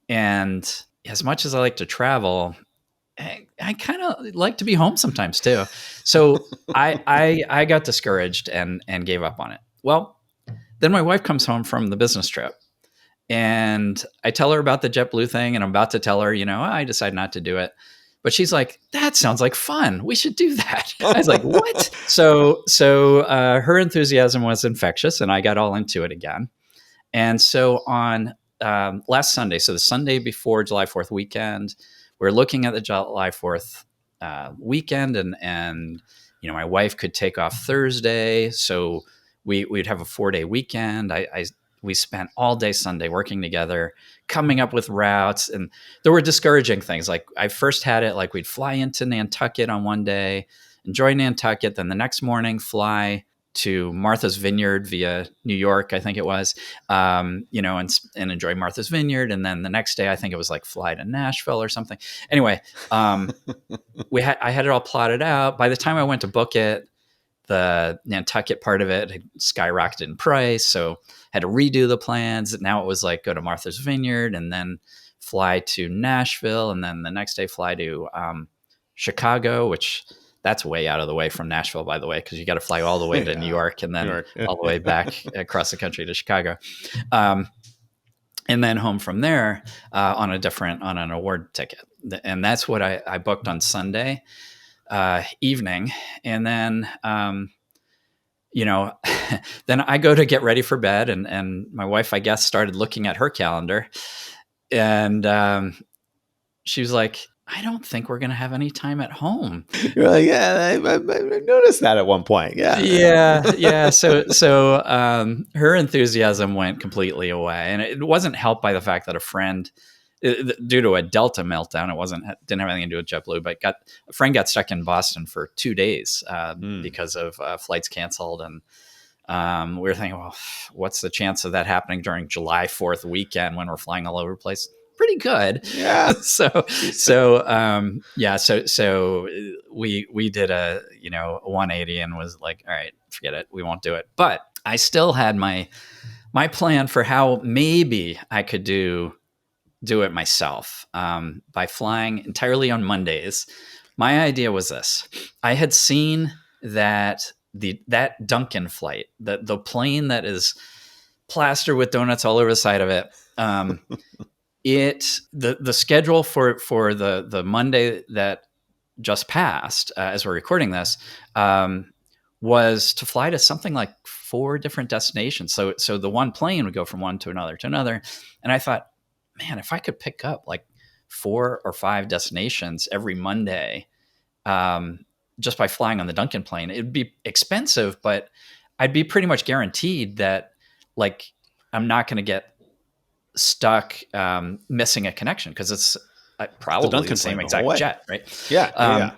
And as much as I like to travel, I kind of like to be home sometimes too. So I got discouraged and gave up on it. Well, then my wife comes home from the business trip and I tell her about the JetBlue thing, and I'm about to tell her, I decide not to do it. But she's like, that sounds like fun. We should do that. I was like, what? So her enthusiasm was infectious and I got all into it again. And so on last Sunday, so the Sunday before July 4th weekend, we're looking at the July 4th weekend, and my wife could take off Thursday, so we'd have a 4-day weekend. We spent all day Sunday working together, coming up with routes, and there were discouraging things. Like I first had it like we'd fly into Nantucket on one day, enjoy Nantucket, then the next morning fly to Martha's Vineyard via New York, I think it was, and enjoy Martha's Vineyard. And then the next day, I think it was like fly to Nashville or something. Anyway, I had it all plotted out. By the time I went to book it, the Nantucket part of it had skyrocketed in price. So had to redo the plans. Now it was like go to Martha's Vineyard and then fly to Nashville. And then the next day fly to Chicago, which that's way out of the way from Nashville, by the way, because you got to fly all the way to New York and then all the way back across the country to Chicago. And then home from there on an award ticket. And that's what I booked on Sunday evening. And then, then I go to get ready for bed, and my wife, I guess, started looking at her calendar, and she was like, I don't think we're going to have any time at home. You're like, yeah, I noticed that at one point. Yeah. So her enthusiasm went completely away, and it wasn't helped by the fact that a friend, due to a Delta meltdown, didn't have anything to do with JetBlue, but a friend got stuck in Boston for 2 days because of flights canceled, and We were thinking, well, what's the chance of that happening during July 4th weekend when we're flying all over the place? Pretty good. Yeah. So we did a 180 and was like, all right, forget it, we won't do it. But I still had my plan for how maybe I could do it myself by flying entirely on Mondays. My idea was this: I had seen that that Dunkin flight, the plane that is plastered with donuts all over the side of it. The schedule for the Monday that just passed, as we're recording this, was to fly to something like 4 different destinations. So the one plane would go from one to another, and I thought, man, if I could pick up like 4 or 5 destinations every Monday, just by flying on the Dunkin plane, it'd be expensive, but I'd be pretty much guaranteed that, like, I'm not going to get stuck missing a connection, because it's probably the same exact jet, right? Yeah.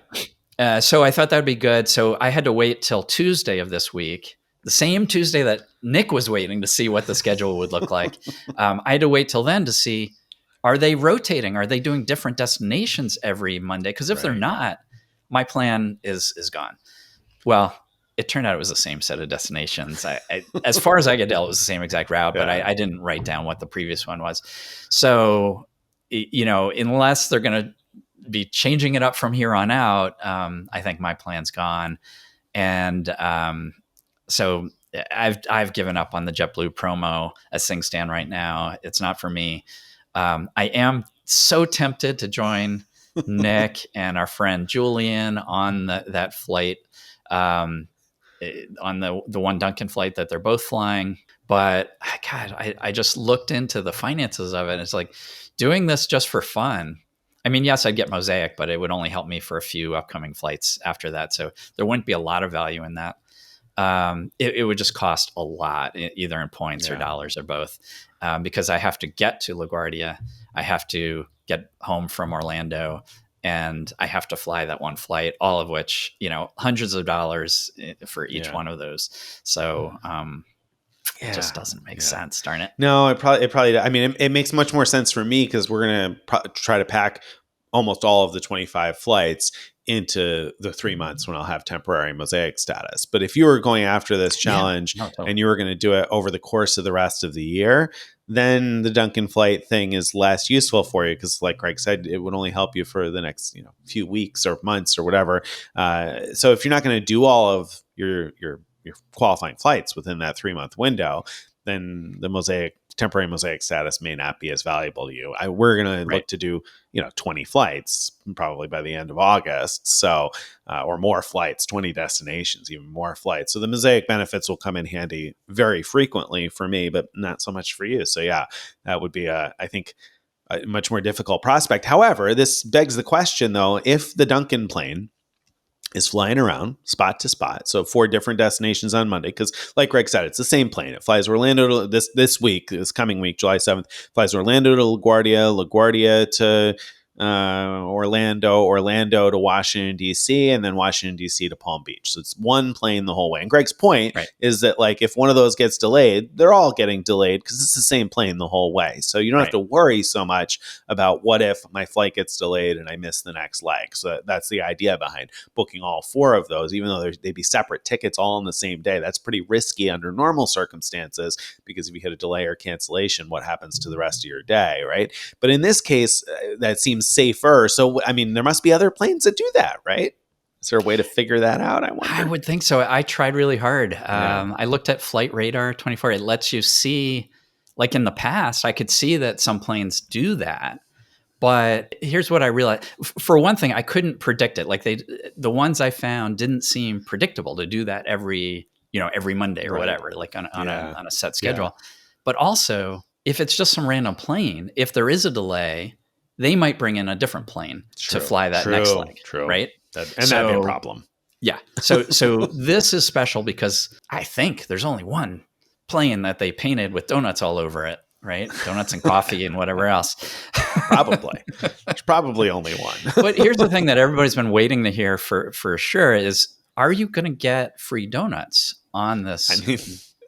So I thought that would be good. So I had to wait till Tuesday of this week, the same Tuesday that Nick was waiting to see what the schedule would look like. I had to wait till then to see, are they rotating? Are they doing different destinations every Monday? Because if they're not, my plan is gone. Well, it turned out it was the same set of destinations. I as far as I could tell, it was the same exact route, but I didn't write down what the previous one was. So, unless they're going to be changing it up from here on out, I think my plan's gone. And so I've given up on the JetBlue promo as things stand right now. It's not for me. I am so tempted to join Nick and our friend Julian on that flight, on the one Dunkin flight that they're both flying. But God, I just looked into the finances of it. And it's like, doing this just for fun. I mean, yes, I'd get Mosaic, but it would only help me for a few upcoming flights after that. So there wouldn't be a lot of value in that. It would just cost a lot, either in points or dollars or both, because I have to get to LaGuardia. I have to get home from Orlando, and I have to fly that one flight, all of which, hundreds of dollars for each one of those. So it just doesn't make sense, darn it. No, it probably, I mean, it makes much more sense for me, because we're going to try to pack almost all of the 25 flights into the 3 months when I'll have temporary Mosaic status. But if you were going after this challenge and you were going to do it over the course of the rest of the year, then the Dunkin flight thing is less useful for you, because, like Greg said, it would only help you for the next few weeks or months or whatever. So if you're not going to do all of your qualifying flights within that 3-month window, then the temporary Mosaic status may not be as valuable to you. We're going to look to do 20 flights probably by the end of August, so or more flights, 20 destinations, even more flights. So the Mosaic benefits will come in handy very frequently for me, but not so much for you. So that would be I think a much more difficult prospect. However, this begs the question, though: if the Dunkin plane is flying around spot to spot, so 4 different destinations on Monday, because, like Greg said, it's the same plane. It flies Orlando to this coming week, July 7th, flies Orlando to LaGuardia to Orlando to Washington, D.C., and then Washington, D.C. to Palm Beach. So it's one plane the whole way. And Greg's point is that, like, if one of those gets delayed, they're all getting delayed because it's the same plane the whole way. So you don't have to worry so much about what if my flight gets delayed and I miss the next leg. So that's the idea behind booking all 4 of those, even though they'd be separate tickets all on the same day. That's pretty risky under normal circumstances, because if you hit a delay or cancellation, what happens to the rest of your day, right? But in this case, that seems safer. So, I mean, there must be other planes that do that, right? Is there a way to figure that out? I would think so. I tried really hard. I looked at Flight Radar 24. It lets you see, like in the past, I could see that some planes do that. But here's what I realized. For one thing, I couldn't predict it. Like the ones I found didn't seem predictable to do that every Monday or whatever, like on a set schedule. But also, if it's just some random plane, if there is a delay, they might bring in a different plane to fly that next leg, right? That'd be a problem. Yeah. So this is special because I think there's only one plane that they painted with donuts all over it, right? Donuts and coffee and whatever else. Probably. There's probably only one. But here's the thing that everybody's been waiting to hear for sure is, are you going to get free donuts on I this mean,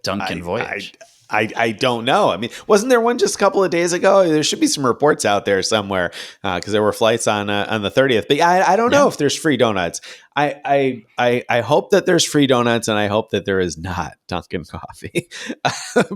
Dunkin' I, I, voyage? I don't know. I mean, wasn't there one just a couple of days ago? There should be some reports out there somewhere because there were flights on the 30th. But I don't Yeah. know if there's free donuts. I hope that there's free donuts, and I hope that there is not Dunkin' coffee.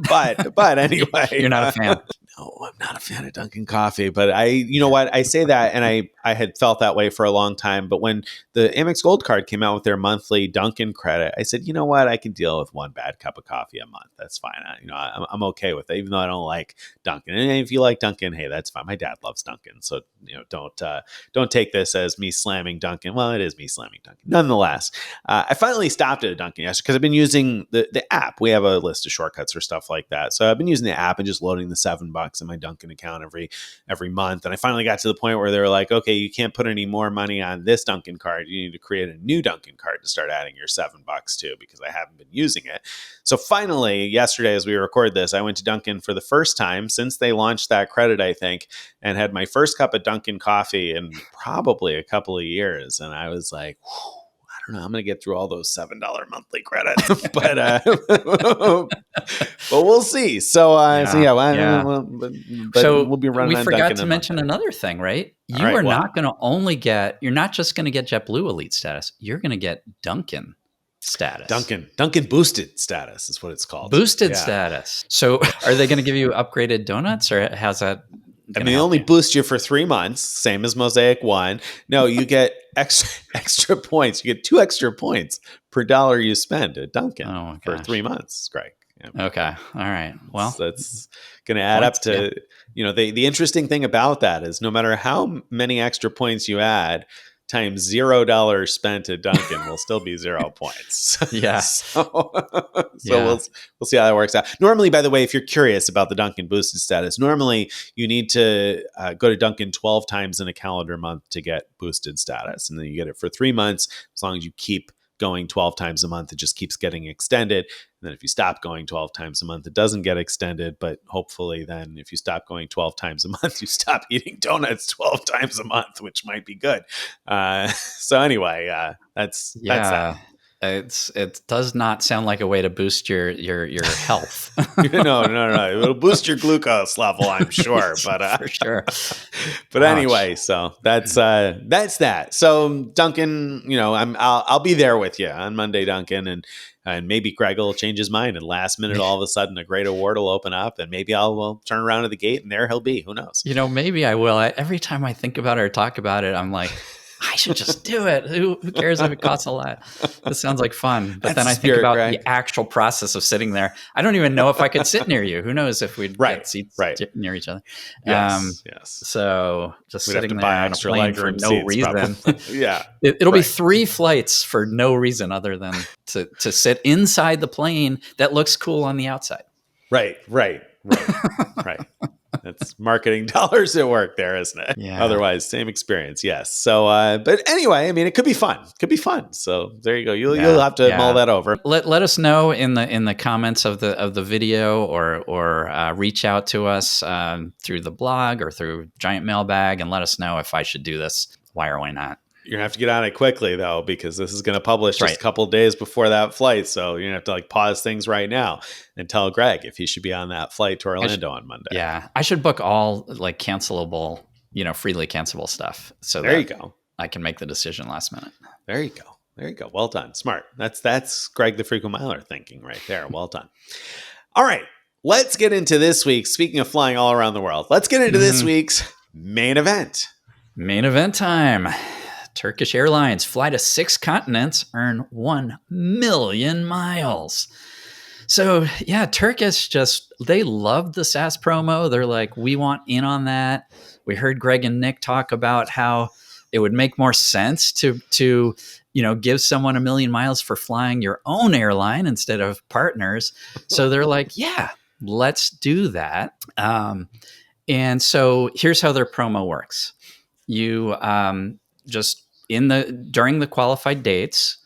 but anyway, You're not a fan. no, I'm not a fan of Dunkin' coffee. But you know what? I say that, and I had felt that way for a long time. But when the Amex Gold Card came out with their monthly Dunkin' credit, I said, you know what? I can deal with one bad cup of coffee a month. That's fine. I'm okay with it, even though I don't like Dunkin'. And if you like Dunkin', hey, that's fine. My dad loves Dunkin', so don't take this as me slamming Dunkin'. Well, it is me slamming Dunkin'. Nonetheless, I finally stopped at a Dunkin' yesterday because I've been using the app. We have a list of shortcuts for stuff like that, so I've been using the app and just loading the $7 in my Dunkin' account every month. And I finally got to the point where they were like, okay, you can't put any more money on this Dunkin' card. You need to create a new Dunkin' card to start adding your $7 to, because I haven't been using it. So finally, yesterday, as we record this, I went to Dunkin' for the first time since they launched that credit, I think, and had my first cup of Dunkin' coffee in probably a couple of years. And I was like, I don't know, I'm going to get through all those $7 monthly credits, but we'll see. So yeah, but So we'll be running we on forgot Dunkin' to on mention Monday. another thing, right? All You right, are what? not going to only you're not just going to get JetBlue Elite status. You're going to get Dunkin' status. Dunkin' boosted status is what it's called. Boosted Yeah. status. So are they going to give you upgraded donuts, or how's that? I mean, they only boost you for 3 months, same as Mosaic 1. No, you get extra points. You get 2 extra points per dollar you spend at Dunkin' for 3 months, Greg. Yeah. Okay. All right. Well, that's going to add up to, the interesting thing about that is no matter how many extra points you add, times $0 spent at Dunkin' will still be 0 points. Yeah. So we'll see how that works out. Normally, by the way, if you're curious about the Dunkin' boosted status, normally you need to go to Dunkin' 12 times in a calendar month to get boosted status, and then you get it for 3 months as long as you keep going 12 times a month. It just keeps getting extended. And then if you stop going 12 times a month, it doesn't get extended. But hopefully then if you stop going 12 times a month, you stop eating donuts 12 times a month, which might be good. So anyway, that's that. It does not sound like a way to boost your health. No. It'll boost your glucose level, I'm sure. But for sure. But anyway, so that's that. So Dunkin', I'll be there with you on Monday, Dunkin', and maybe Greg will change his mind, and last minute, all of a sudden, a great award will open up, and maybe I'll turn around to the gate, and there he'll be. Who knows? Maybe I will. Every time I think about it or talk about it, I'm like, I should just do it. Who cares if it costs a lot? This sounds like fun. But then I think about the actual process of sitting there. I don't even know if I could sit near you. Who knows if we'd get seats near each other. Yes. So just we'd sitting have to there buy on a extra plane for no reason. Yeah. It'll be 3 flights for no reason other than to sit inside the plane that looks cool on the outside. Right. That's marketing dollars at work there, isn't it? Yeah. Otherwise, same experience. Yes. So, but anyway, I mean, it could be fun. So there you go. You'll have to mull that over. Let us know in the comments of the video, or reach out to us through the blog or through Giant Mailbag, and let us know if I should do this. Why or why not? You're going to have to get on it quickly, though, because this is going to publish just a couple of days before that flight. So you're going to have to pause things right now and tell Greg if he should be on that flight to Orlando on Monday. Yeah. I should book all cancelable, freely cancelable stuff. So there you go. I can make the decision last minute. There you go. Well done. Smart. That's Greg the Frequent Miler thinking right there. Well done. All right. Let's get into this week's, speaking of flying all around the world, let's get into this week's main event. Main event time. Turkish Airlines fly to 6 continents, earn 1 million miles. So yeah, Turkish they loved the SAS promo. They're like, we want in on that. We heard Greg and Nick talk about how it would make more sense to give someone 1 million miles for flying your own airline instead of partners. So they're like, yeah, let's do that. And so here's how their promo works. You just during the qualified dates,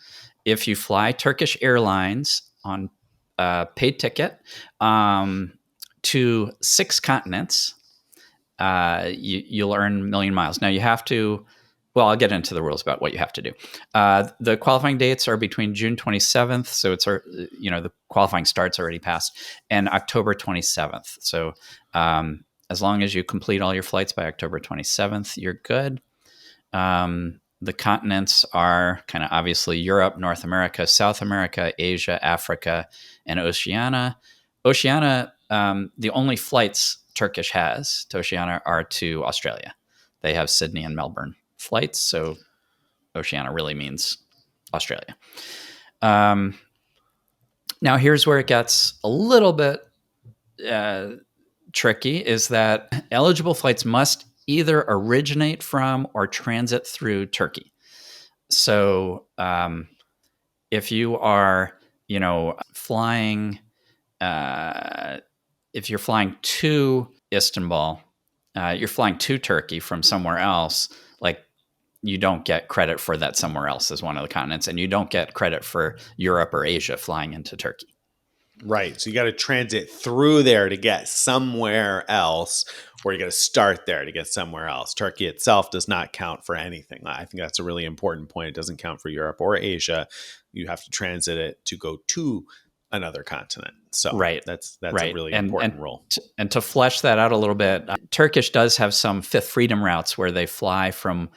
if you fly Turkish Airlines on paid ticket to 6 continents, you'll earn 1 million miles. Now you have to well, I'll get into the rules about what you have to do. The qualifying dates are between June 27th, so it's the qualifying start's already passed, and October 27th. So as long as you complete all your flights by October 27th, you're good. The continents are kind of obviously Europe, North America, South America, Asia, Africa, and Oceania. Oceania, the only flights Turkish has to Oceania are to Australia. They have Sydney and Melbourne flights, so Oceania really means Australia. Now, here's where it gets a little bit tricky, is that eligible flights must either originate from or transit through Turkey. So if you are, flying, if you're flying to Istanbul, you're flying to Turkey from somewhere else, like you don't get credit for that somewhere else as one of the continents, and you don't get credit for Europe or Asia flying into Turkey. Right. So you got to transit through there to get somewhere else, or you got to start there to get somewhere else. Turkey itself does not count for anything. I think that's a really important point. It doesn't count for Europe or Asia. You have to transit it to go to another continent. So right. that's right. a really important rule. And to flesh that out a little bit, Turkish does have some Fifth Freedom routes where they fly from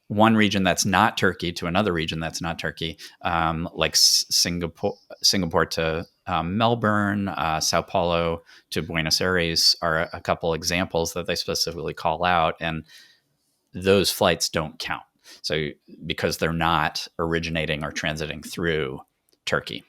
one region that's not Turkey to another region that's not Turkey, like Singapore to Melbourne, Sao Paulo to Buenos Aires are a couple examples that they specifically call out, and those flights don't count. So because they're not originating or transiting through Turkey.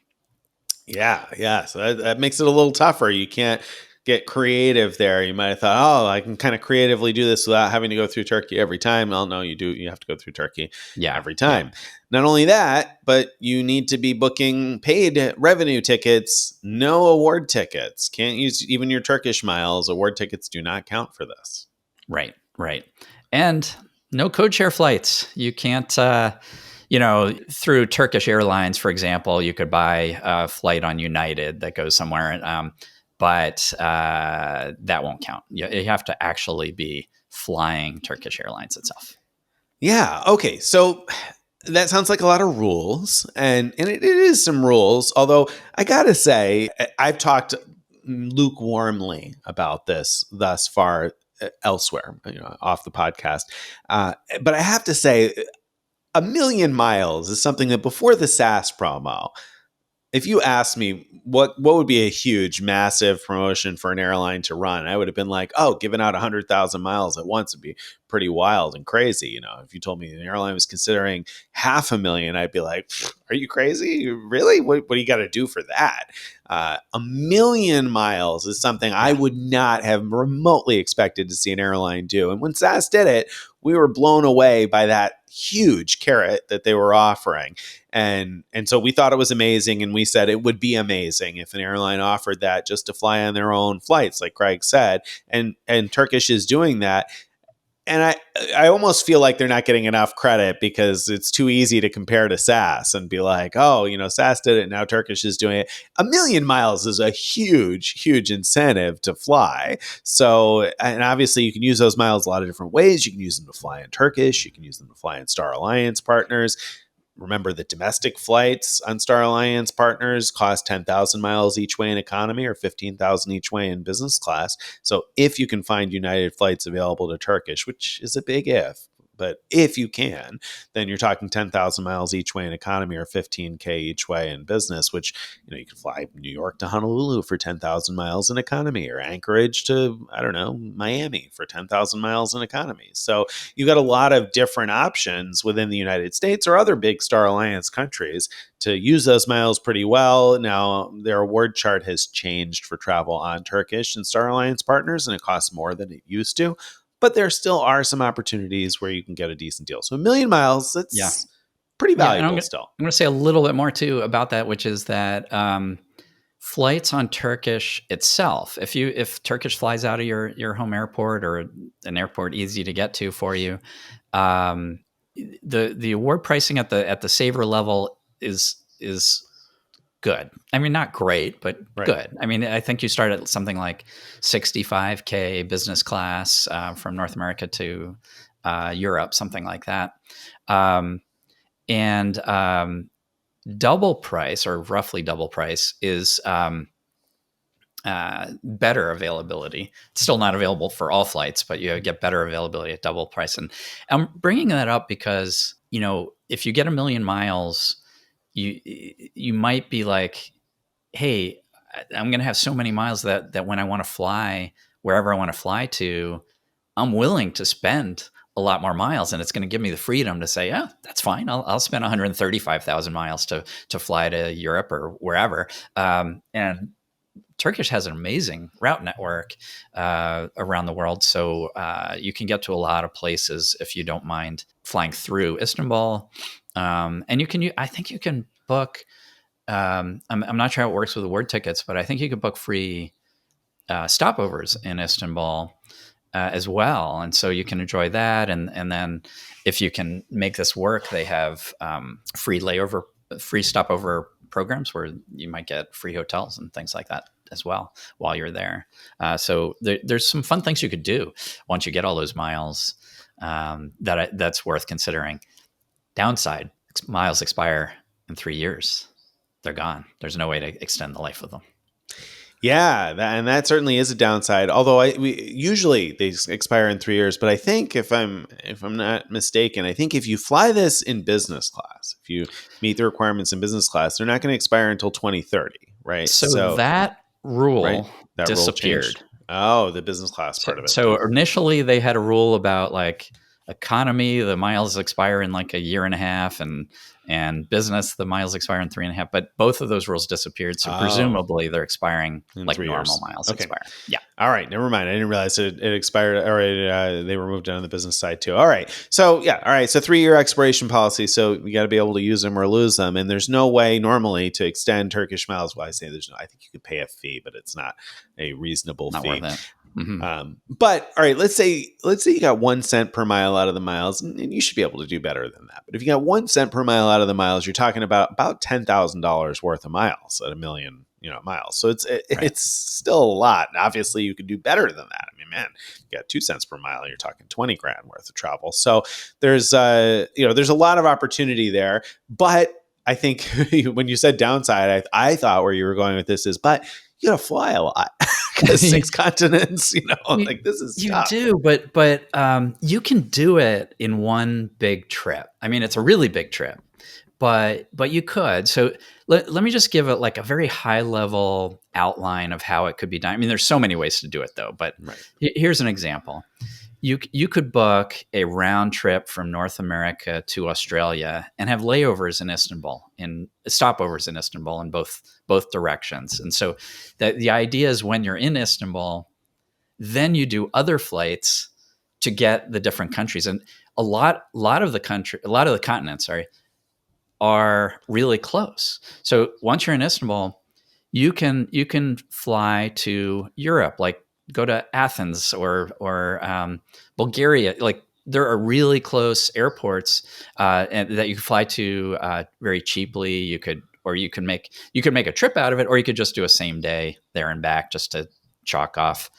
Yeah. So that makes it a little tougher. You can't get creative there. You might have thought, oh, I can kind of creatively do this without having to go through Turkey every time. Well, no, you do. You have to go through Turkey every time. Yeah. Not only that, but you need to be booking paid revenue tickets, no award tickets. Can't use even your Turkish miles. Award tickets do not count for this. Right. And no code share flights. You can't, through Turkish Airlines, for example, you could buy a flight on United that goes somewhere. But that won't count. You have to actually be flying Turkish Airlines itself. Yeah. Okay. So that sounds like a lot of rules, and it is some rules. Although I gotta say, I've talked lukewarmly about this thus far elsewhere, off the podcast. But I have to say, 1,000,000 miles is something that before the SAS promo, if you asked me what would be a huge, massive promotion for an airline to run, I would have been like, oh, giving out 100,000 miles at once would be pretty wild and crazy. If you told me an airline was considering 500,000, I'd be like, are you crazy? Really? What do you got to do for that? 1,000,000 miles is something I would not have remotely expected to see an airline do. And when SAS did it, we were blown away by that huge carrot that they were offering. And so we thought it was amazing, and we said it would be amazing if an airline offered that just to fly on their own flights, like Craig said. And Turkish is doing that. And I almost feel like they're not getting enough credit because it's too easy to compare to SAS and be like, oh, SAS did it, now Turkish is doing it. 1,000,000 miles is a huge, huge incentive to fly. So, and obviously you can use those miles a lot of different ways. You can use them to fly in Turkish. You can use them to fly in Star Alliance partners. Remember that domestic flights on Star Alliance partners cost 10,000 miles each way in economy or 15,000 each way in business class. So if you can find United flights available to Turkish, which is a big if, but if you can, then you're talking 10,000 miles each way in economy or 15K each way in business, which, you can fly New York to Honolulu for 10,000 miles in economy, or Anchorage to, I don't know, Miami for 10,000 miles in economy. So you've got a lot of different options within the United States or other big Star Alliance countries to use those miles pretty well. Now, their award chart has changed for travel on Turkish and Star Alliance partners, and it costs more than it used to. But there still are some opportunities where you can get a decent deal. So 1,000,000 miles, that's pretty valuable still. I'm going to say a little bit more too about that, which is that flights on Turkish itself, if Turkish flies out of your home airport or an airport easy to get to for you, the award pricing at the saver level is good. I mean, not great, but good. I mean, I think you start at something like 65K business class from North America to Europe, something like that. Um, and double price, or roughly double price, is better availability. It's still not available for all flights, but you get better availability at double price. And I'm bringing that up because, if you get 1,000,000 miles, you might be like, hey, I'm going to have so many miles that when I want to fly wherever I want to fly to, I'm willing to spend a lot more miles, and it's going to give me the freedom to say, yeah, that's fine. I'll spend 135,000 miles to fly to Europe or wherever. And Turkish has an amazing route network around the world, so you can get to a lot of places if you don't mind flying through Istanbul. And I think you can book. I'm not sure how it works with the word tickets, but I think you can book free stopovers in Istanbul as well, and so you can enjoy that. And then if you can make this work, they have free stopover programs where you might get free hotels and things like that as well while you're there. So there's some fun things you could do once you get all those miles. That's worth considering. Downside: miles expire in 3 years. They're gone. There's no way to extend the life of them. Yeah, and that certainly is a downside. Although usually they expire in 3 years, but I think if I'm not mistaken, I think if you fly this in business class, if you meet the requirements in business class, they're not going to expire until 2030, right? So that rule right, that rule disappeared. changed. Oh, the business class part of it. So initially they had a rule about like economy, the miles expire in like a year and a half, and business, the miles expire in 3.5. But both of those rules disappeared. So presumably they're expiring in like normal miles expire. Yeah. All right. Never mind. I didn't realize it expired, or they were moved on the business side too. All right. So yeah. All right. So 3-year expiration policy. So you got to be able to use them or lose them. And there's no way normally to extend Turkish miles. Well, I say I think you could pay a fee, but it's not a reasonable fee. Worth it. Mm-hmm. But all right, let's say you got 1 cent per mile out of the miles, and you should be able to do better than that. But if you got 1 cent per mile out of the miles, you're talking about $10,000 worth of miles at 1,000,000 miles. So it's still a lot. And obviously, you could do better than that. I mean, man, you got 2 cents per mile, you're talking 20 grand worth of travel. So there's there's a lot of opportunity there. But I think when you said downside, I thought where you were going with this is, but you got to fly a lot. Because 6 continents, like this is tough. You do, but you can do it in one big trip. I mean, it's a really big trip, but you could. So let me just give it like a very high level outline of how it could be done. I mean, there's so many ways to do it though, but here's an example. You could book a round trip from North America to Australia and have layovers in Istanbul, in stopovers in Istanbul in both directions. And so the idea is when you're in Istanbul, then you do other flights to get the different countries. And a lot of the continents, are really close. So once you're in Istanbul, you can fly to Europe, like go to Athens or Bulgaria. Like there are really close airports and that you can fly to very cheaply. You could make a trip out of it, or you could just do a same day there and back just to chalk off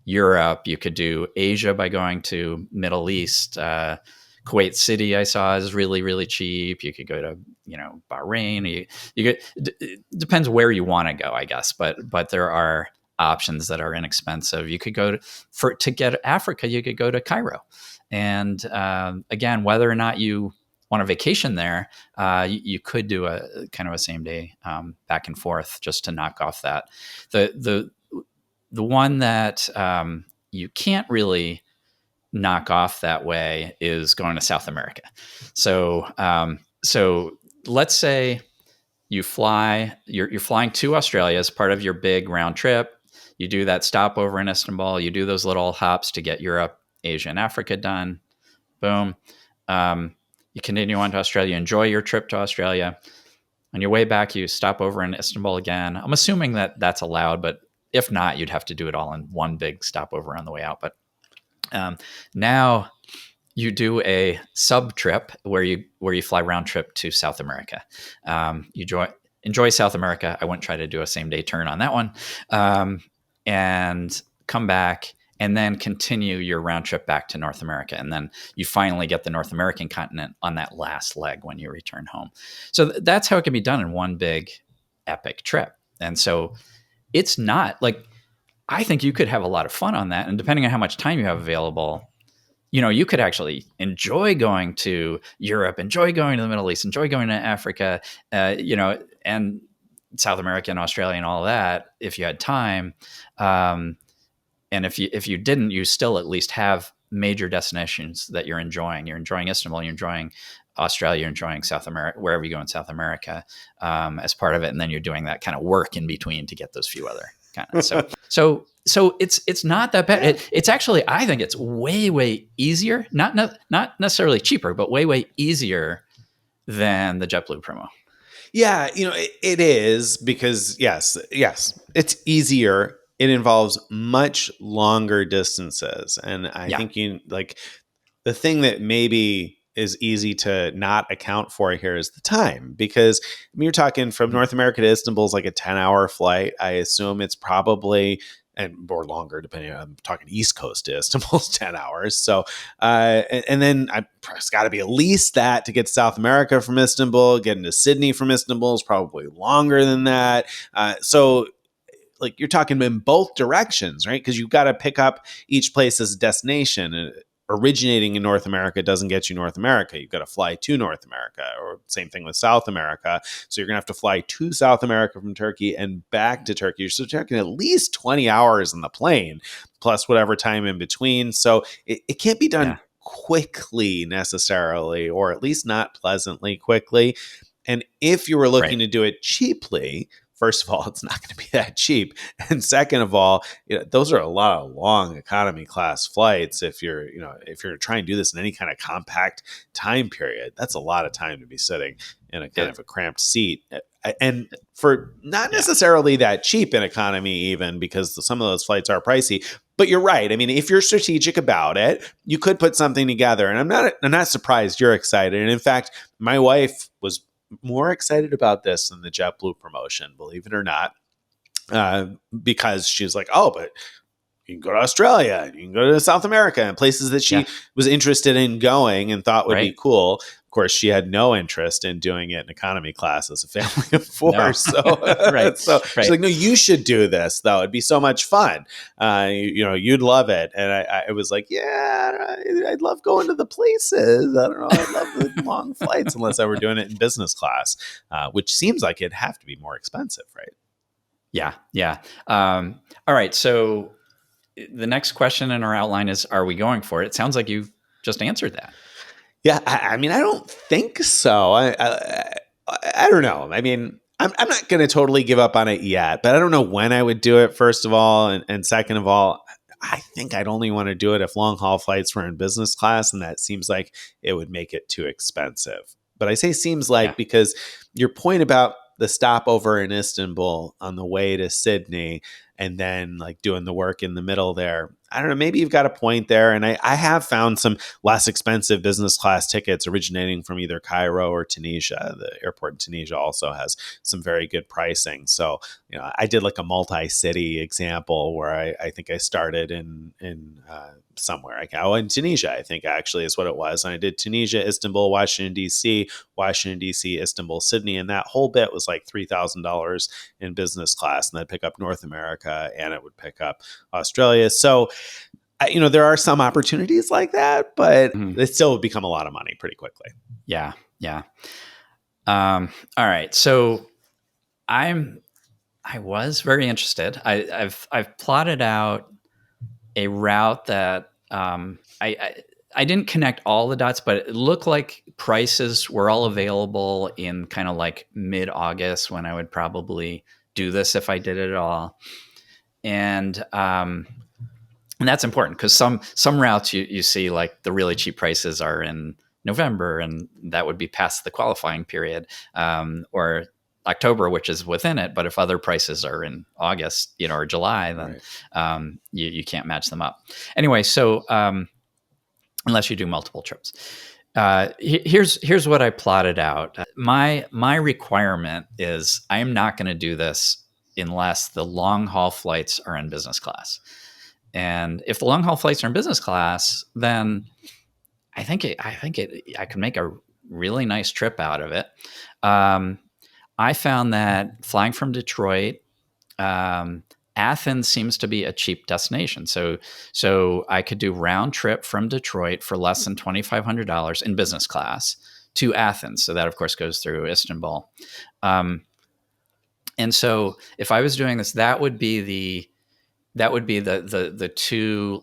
Europe. You could do Asia by going to Middle East. Kuwait City, I saw, is really, really cheap. You could go to, Bahrain. It depends where you want to go, I guess. But there are options that are inexpensive. You could go to get Africa. You could go to Cairo, and again, whether or not you want a vacation there, you could do a kind of a same day back and forth just to knock off that. The one that you can't really knock off that way is going to South America. So let's say you're flying to Australia as part of your big round trip. You do that stopover in Istanbul. You do those little hops to get Europe, Asia, and Africa done. Boom. You continue on to Australia. Enjoy your trip to Australia. On your way back, you stop over in Istanbul again. I'm assuming that that's allowed, but if not, you'd have to do it all in one big stopover on the way out. But now you do a sub trip where you fly round trip to South America. You enjoy South America. I wouldn't try to do a same day turn on that one, and come back and then continue your round trip back to North America. And then you finally get the North American continent on that last leg when you return home. So that's how it can be done in one big epic trip. And so it's not like, I think you could have a lot of fun on that. And depending on how much time you have available, you could actually enjoy going to Europe, enjoy going to the Middle East, enjoy going to Africa, and South America and Australia and all of that if you had time. And if you didn't, you still at least have major destinations that you're enjoying. You're enjoying Istanbul, you're enjoying Australia, you're enjoying South America, wherever you go in South America, as part of it. And then you're doing that kind of work in between to get those few other kind of. So it's not that bad. It's actually, I think it's way easier, not necessarily cheaper, but way easier than the JetBlue promo. Yeah, it is because yes, it's easier. It involves much longer distances, and I think the thing that maybe is easy to not account for here is the time, because you're talking from North America to Istanbul is like a 10-hour flight. I assume it's probably or longer, depending on, I'm talking East Coast to Istanbul's 10 hours. So, and then it's got to be at least that to get to South America from Istanbul. Getting to Sydney from Istanbul is probably longer than that. So like you're talking in both directions, right? Because you've got to pick up each place as a destination. Originating in North America doesn't get you North America. You've got to fly to North America, or same thing with South America. So you're going to have to fly to South America from Turkey and back to Turkey. So you're talking at least 20 hours in the plane, plus whatever time in between. So it can't be done quickly necessarily, or at least not pleasantly quickly. And if you were looking to do it cheaply, first of all, it's not going to be that cheap. And second of all, those are a lot of long economy class flights. If you're trying to do this in any kind of compact time period, that's a lot of time to be sitting in a kind of a cramped seat. And for not necessarily that cheap in economy, even, because some of those flights are pricey. But you're right. I mean, if you're strategic about it, you could put something together. And I'm not surprised you're excited. And in fact, my wife was more excited about this than the JetBlue promotion, believe it or not, because she's like, oh, but you can go to Australia, you can go to South America, and places that she was interested in going and thought would be cool. Of course, she had no interest in doing it in economy class as a family of four. No. So she's like, no, you should do this, though. It'd be so much fun. You'd love it. And I was like, yeah, I'd love going to the places. I don't know. I'd love the long flights, unless I were doing it in business class, which seems like it'd have to be more expensive, right? Yeah. All right. So the next question in our outline is, are we going for it? It sounds like you just answered that. Yeah, I mean, I don't think so. I don't know. I mean, I'm not going to totally give up on it yet, but I don't know when I would do it, first of all. And second of all, I think I'd only want to do it if long haul flights were in business class, and that seems like it would make it too expensive. But I say seems like because your point about the stopover in Istanbul on the way to Sydney and then like doing the work in the middle there, I don't know, maybe you've got a point there. And I have found some less expensive business class tickets originating from either Cairo or Tunisia. The airport in Tunisia also has some very good pricing. So, I did like a multi-city example where I think I started in somewhere. In Tunisia, I think actually is what it was. And I did Tunisia, Istanbul, Washington, D.C., Istanbul, Sydney. And that whole bit was like $3,000 in business class. And I'd pick up North America and it would pick up Australia. So, there are some opportunities like that, but it still would become a lot of money pretty quickly. Yeah. All right. So I was very interested. I've plotted out a route that I didn't connect all the dots, but it looked like prices were all available in kind of like mid-August, when I would probably do this if I did it at all. And that's important, because some routes you see like the really cheap prices are in November, and that would be past the qualifying period, or October, which is within it. But if other prices are in August, or July, then you can't match them up. Anyway, so unless you do multiple trips, here's what I plotted out. My requirement is I am not going to do this unless the long haul flights are in business class. And if the long haul flights are in business class, then I could make a really nice trip out of it. I found that flying from Detroit, Athens seems to be a cheap destination. So I could do round trip from Detroit for less than $2,500 in business class to Athens. So that of course goes through Istanbul. And so if I was doing this, that would be the two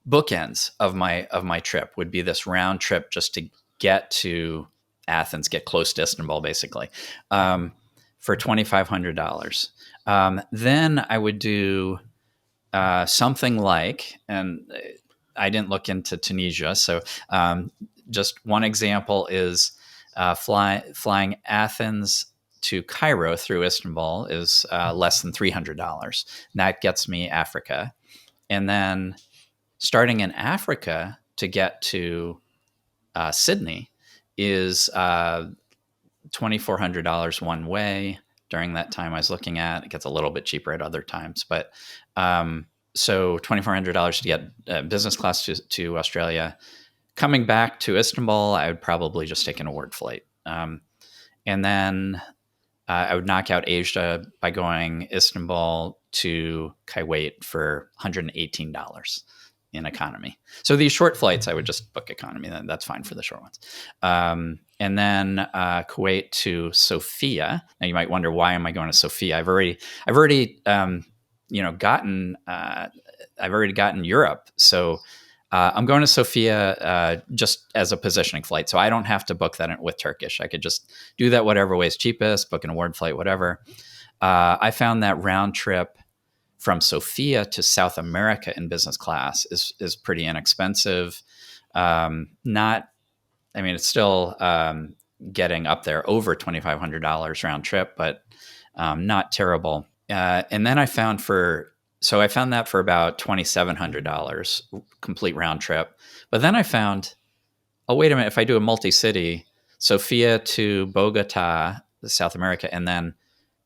bookends of my trip would be this round trip just to get to Athens, get close to Istanbul, basically, for $2,500. Then I would do something like, and I didn't look into Tunisia, so just one example is flying Athens to Cairo through Istanbul is less than $300. And that gets me Africa. And then starting in Africa to get to Sydney is $2,400 one way. During that time I was looking at, it gets a little bit cheaper at other times, but so $2,400 to get business class to Australia. Coming back to Istanbul, I would probably just take an award flight. And then I would knock out Asia by going Istanbul to Kuwait for $118 in economy. So these short flights, I would just book economy. That's fine for the short ones. And then Kuwait to Sofia. Now you might wonder, why am I going to Sofia? I've already gotten Europe. So I'm going to Sofia just as a positioning flight. So I don't have to book that with Turkish. I could just do that whatever way is cheapest, book an award flight, whatever. I found that round trip from Sofia to South America in business class is pretty inexpensive. It's still getting up there over $2,500 round trip, but not terrible. And then I found that for about $2,700 complete round trip. But then I found, oh, wait a minute, if I do a multi-city, Sofia to Bogota, South America, and then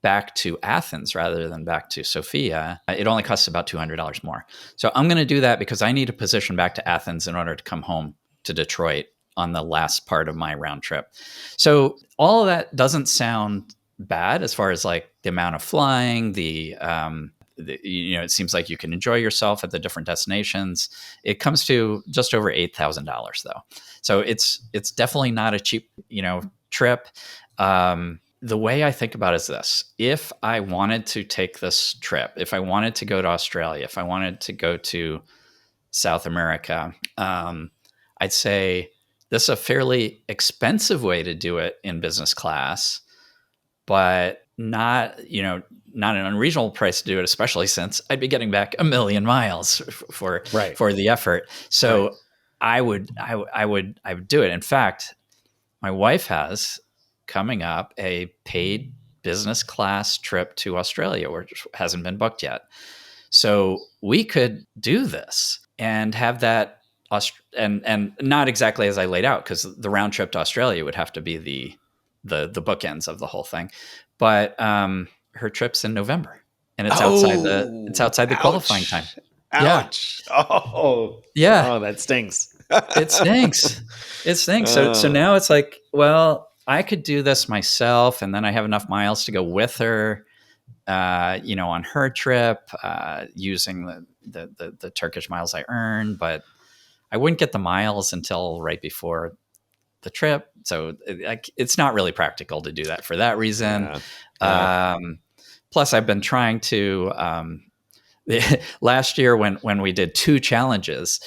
back to Athens rather than back to Sofia, it only costs about $200 more. So I'm going to do that because I need a position back to Athens in order to come home to Detroit on the last part of my round trip. So all of that doesn't sound bad as far as like the amount of flying, it seems like you can enjoy yourself at the different destinations. It comes to just over $8,000 though. So it's definitely not a cheap, trip. The way I think about it is this: if I wanted to take this trip, if I wanted to go to Australia, if I wanted to go to South America, I'd say this is a fairly expensive way to do it in business class, but not an unreasonable price to do it, especially since I'd be getting back 1,000,000 miles for the effort. So I would do it. In fact, my wife has coming up a paid business class trip to Australia, which hasn't been booked yet. So we could do this and have that, and not exactly as I laid out, because the round trip to Australia would have to be the bookends of the whole thing. But her trip's in November, and it's outside the qualifying time. Ouch! Yeah. Oh, that stinks. It stinks. So now it's like, well, I could do this myself, and then I have enough miles to go with her, on her trip, using the Turkish miles I earn, but I wouldn't get the miles until right before the trip. So it's not really practical to do that for that reason. Yeah. Plus I've been trying to, last year when we did 2 challenges,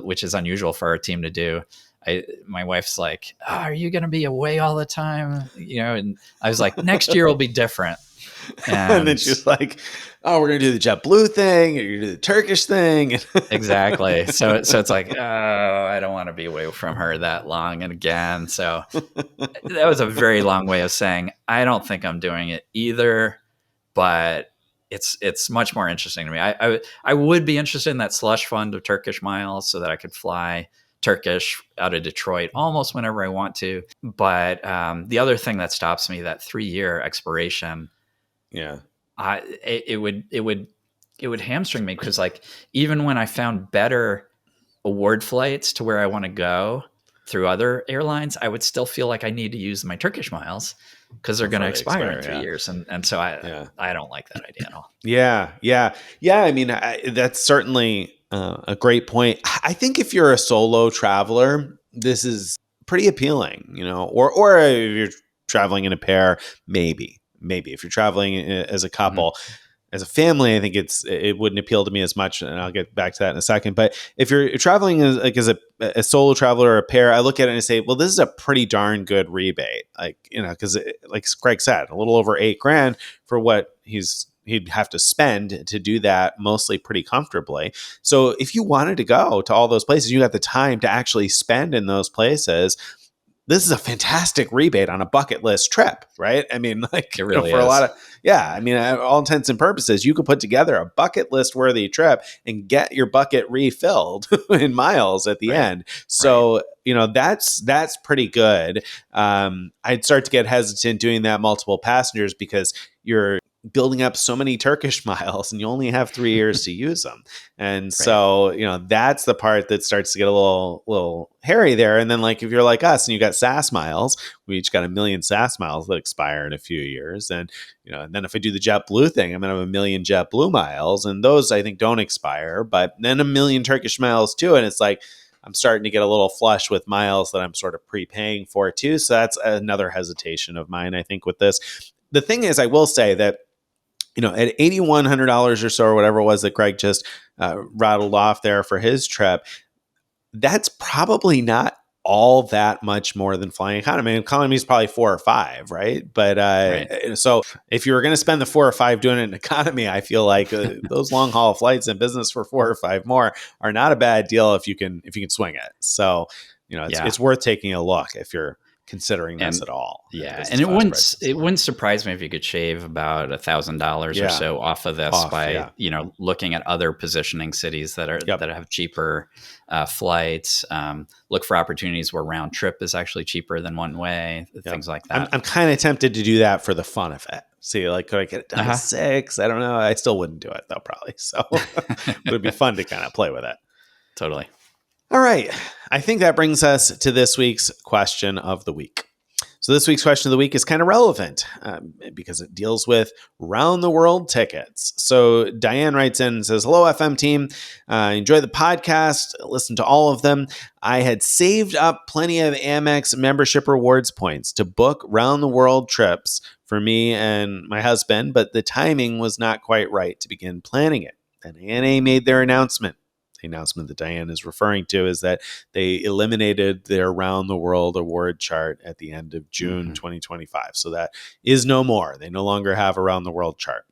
which is unusual for our team to do, my wife's like, oh, are you going to be away all the time? And I was like, next year will be different. And then she's like, oh, we're going to do the JetBlue thing, or you're going to do the Turkish thing. Exactly. So it's like, oh, I don't want to be away from her that long. And again, so that was a very long way of saying, I don't think I'm doing it either, but it's much more interesting to me. I would be interested in that slush fund of Turkish miles so that I could fly Turkish out of Detroit almost whenever I want to. But the other thing that stops me, that 3-year expiration, it would it would hamstring me because like even when I found better award flights to where I want to go through other airlines, I would still feel like I need to use my Turkish miles because they're going to before they expire in expire. 3 years. And so Yeah. I don't like that idea at all. Yeah. I mean, that's certainly a great point. I think if you're a solo traveler, this is pretty appealing, or if you're traveling in a pair, maybe if you're traveling as a Mm-hmm. couple. As a family, I think it wouldn't appeal to me as much, and I'll get back to that in a second. But if you're traveling as a solo traveler or a pair, I look at it and say, well, this is a pretty darn good rebate, because like Greg said, a little over $8,000 for what he'd have to spend to do that, mostly pretty comfortably. So if you wanted to go to all those places, you got the time to actually spend in those places. This is a fantastic rebate on a bucket list trip, right? I mean, It really for a is. lot of, I mean, all intents and purposes, you could put together a bucket list worthy trip and get your bucket refilled in miles at the Right. end. So, that's pretty good. I'd start to get hesitant doing that multiple passengers because you're building up so many Turkish miles and you only have 3 years to use them. And so, that's the part that starts to get a little hairy there. And then like, if you're like us and you got SAS miles, we each got 1 million SAS miles that expire in a few years. And, and then if I do the JetBlue thing, I'm going to have 1 million JetBlue miles, and those I think don't expire, but then 1 million Turkish miles too. And it's like, I'm starting to get a little flush with miles that I'm sort of prepaying for too. So that's another hesitation of mine, I think, with this. The thing is, I will say that, at $8,100 or so, or whatever it was that Greg just rattled off there for his trip, that's probably not all that much more than flying economy. Economy is probably 4 or 5, right? But Right. so if you were going to spend the 4 or 5 doing it in economy, I feel like those long haul flights in business for 4 or 5 more are not a bad deal if you can swing it. So it's worth taking a look if you're considering this at all. Yeah, and it wouldn't surprise me if you could shave about $1,000 or so off of this by looking at other positioning cities that have cheaper flights. Look for opportunities where round trip is actually cheaper than one way. Things like that. I'm kind of tempted to do that for the fun of it. See, like, could I get it down to 6? I don't know. I still wouldn't do it though, probably. So, but it'd be fun to kind of play with it. Totally. All right. I think that brings us to this week's question of the week. So this week's question of the week is kind of relevant because it deals with round the world tickets. So Diane writes in and says, hello, FM team. Enjoy the podcast. Listen to all of them. I had saved up plenty of Amex membership rewards points to book round the world trips for me and my husband, but the timing was not quite right to begin planning it. And ANA made their announcement. The announcement that Diane is referring to is that they eliminated their round the world award chart at the end of June 2025. So that is no more. They no longer have a round the world chart.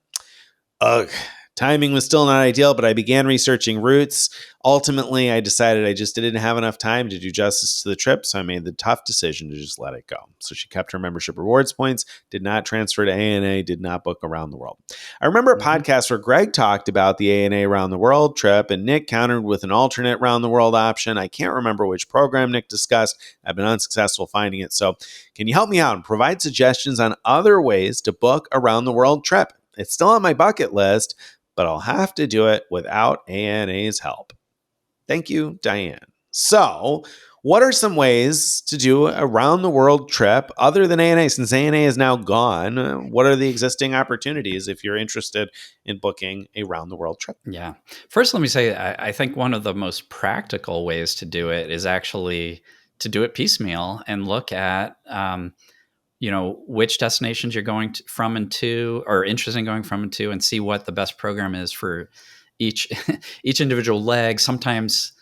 Ugh. Timing was still not ideal, but I began researching routes. Ultimately, I decided I just didn't have enough time to do justice to the trip, so I made the tough decision to just let it go. So she kept her membership rewards points, did not transfer to ANA, did not book around the world. I remember a podcast where Greg talked about the ANA around the world trip, and Nick countered with an alternate round the world option. I can't remember which program Nick discussed. I've been unsuccessful finding it. So can you help me out and provide suggestions on other ways to book a round the world trip? It's still on my bucket list, but I'll have to do it without ANA's help. Thank you, Diane. So, what are some ways to do a round the world trip other than ANA? Since ANA is now gone, what are the existing opportunities if you're interested in booking a round the world trip? Yeah. First, let me say, I think one of the most practical ways to do it is actually to do it piecemeal and look at which destinations you're going from and to, or interested in going from and to, and see what the best program is for each individual leg. Sometimes